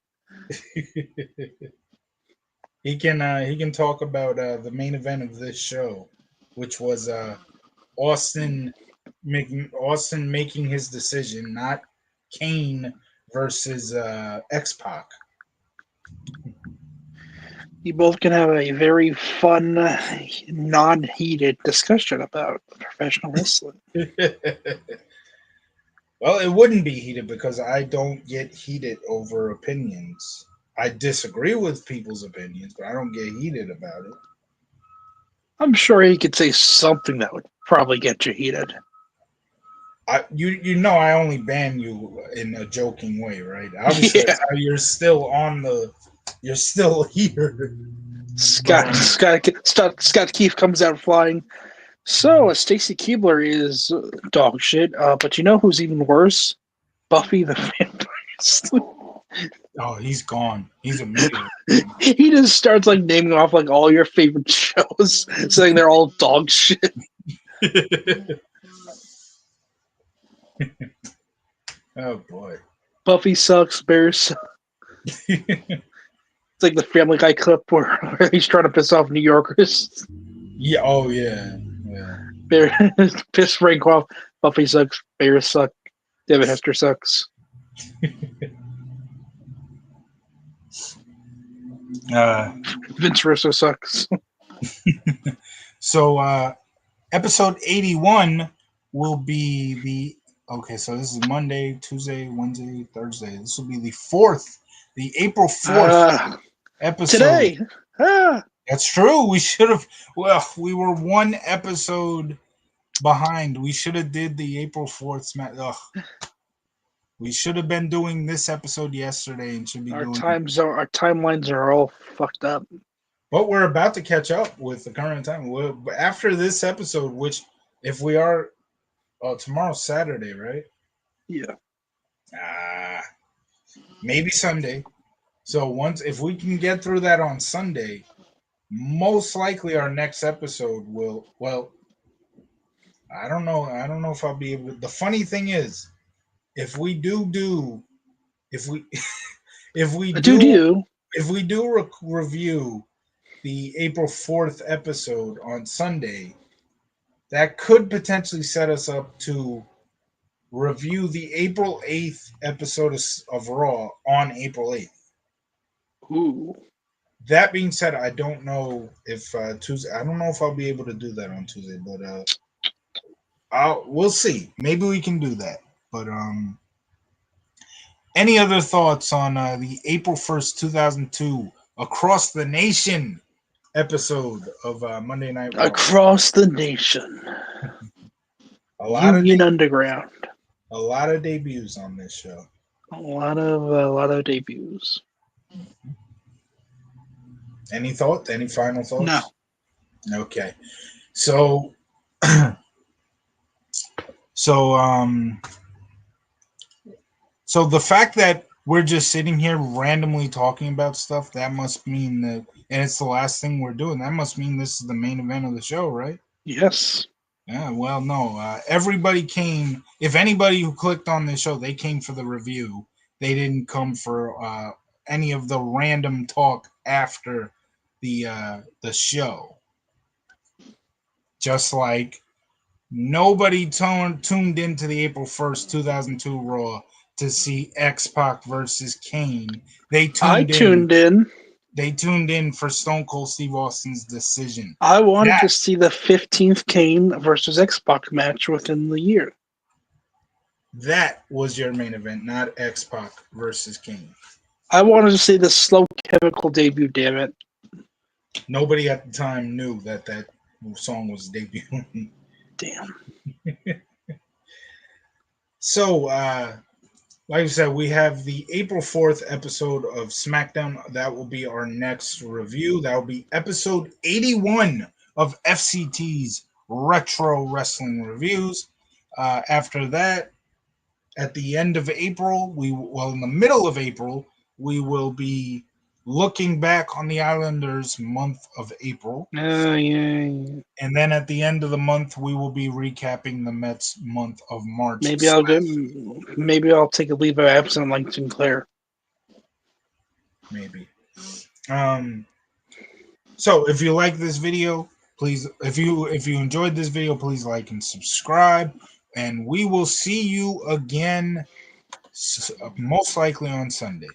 he can talk about the main event of this show, which was Austin Austin making his decision, not Kane versus X Pac. You both can have a very fun, non-heated discussion about professional wrestling. Well, it wouldn't be heated because I don't get heated over opinions. I disagree with people's opinions, but I don't get heated about it. I'm sure he could say something that would probably get you heated. You know I only ban you in a joking way, right? Obviously, Yeah, that's how you're still here. But Scott Keefe comes out flying. So, Stacy Keebler is dog shit, but you know who's even worse? Buffy the Vampire Slayer. oh, he's gone. He's immediately He just starts like naming off like all your favorite shows, saying they're all dog shit. gone. Oh boy. Buffy sucks, Bears suck. It's like the Family Guy clip where he's trying to piss off New Yorkers. Yeah. Oh yeah. Yeah. Bear piss Frank off. Buffy sucks. Bears suck. David Hester sucks. Uh, Vince Russo sucks. so episode 81 will be the okay. So this is Monday, Tuesday, Wednesday, Thursday. This will be the April 4th episode. Today. Ah. That's true. We should have. Well, we were one episode behind. We should have did the April 4th smack. Ugh. We should have been doing this episode yesterday and should be Our doing. our timelines are all fucked up. But we're about to catch up with the current time. After this episode, which if we are, tomorrow's Saturday, right? Yeah. Ah, maybe Sunday. So if we can get through that on Sunday, most likely our next episode will. Well, I don't know. I don't know if I'll be able. The funny thing is, if we do, if we, if we Do do, you? if we do review the April 4th episode on Sunday, that could potentially set us up to review the April 8th episode of Raw on April 8th. Ooh. That being said, I don't know if Tuesday. I don't know if I'll be able to do that on Tuesday, but we'll see. Maybe we can do that. But any other thoughts on the April 1st, 2002, Across the Nation episode of Monday Night Raw? Across the nation. A lot Union Underground. a lot of debuts on this show. A lot of debuts. Any thoughts? Any final thoughts? No. Okay. So so so the fact that we're just sitting here randomly talking about stuff, that must mean that, and it's the last thing we're doing, that must mean this is the main event of the show, right? Yes. Yeah, well, no. Everybody came. If anybody who clicked on this show, they came for the review. They didn't come for any of the random talk after the show. Just like nobody tuned into the April 1st, 2002 Raw to see X Pac versus Kane. I tuned in. They tuned in for Stone Cold Steve Austin's decision. I wanted to see the 15th Kane versus X-Pac match within the year. That was your main event, not X Pac versus Kane. I wanted to see the Slow Chemical debut, damn it. Nobody at the time knew that song was debuting. Damn. So, like I said, we have the April 4th episode of SmackDown. That will be our next review. That will be episode 81 of FCT's Retro Wrestling Reviews. After that, at the end of April, in the middle of April, we will be looking back on the Islanders' month of April. Oh, yeah. And then at the end of the month, we will be recapping the Mets' month of March. Maybe I'll go. Maybe I'll take a leave of absence like Sinclair. Maybe. So if you like this video, please, if you enjoyed this video, please like and subscribe, and we will see you again most likely on Sunday.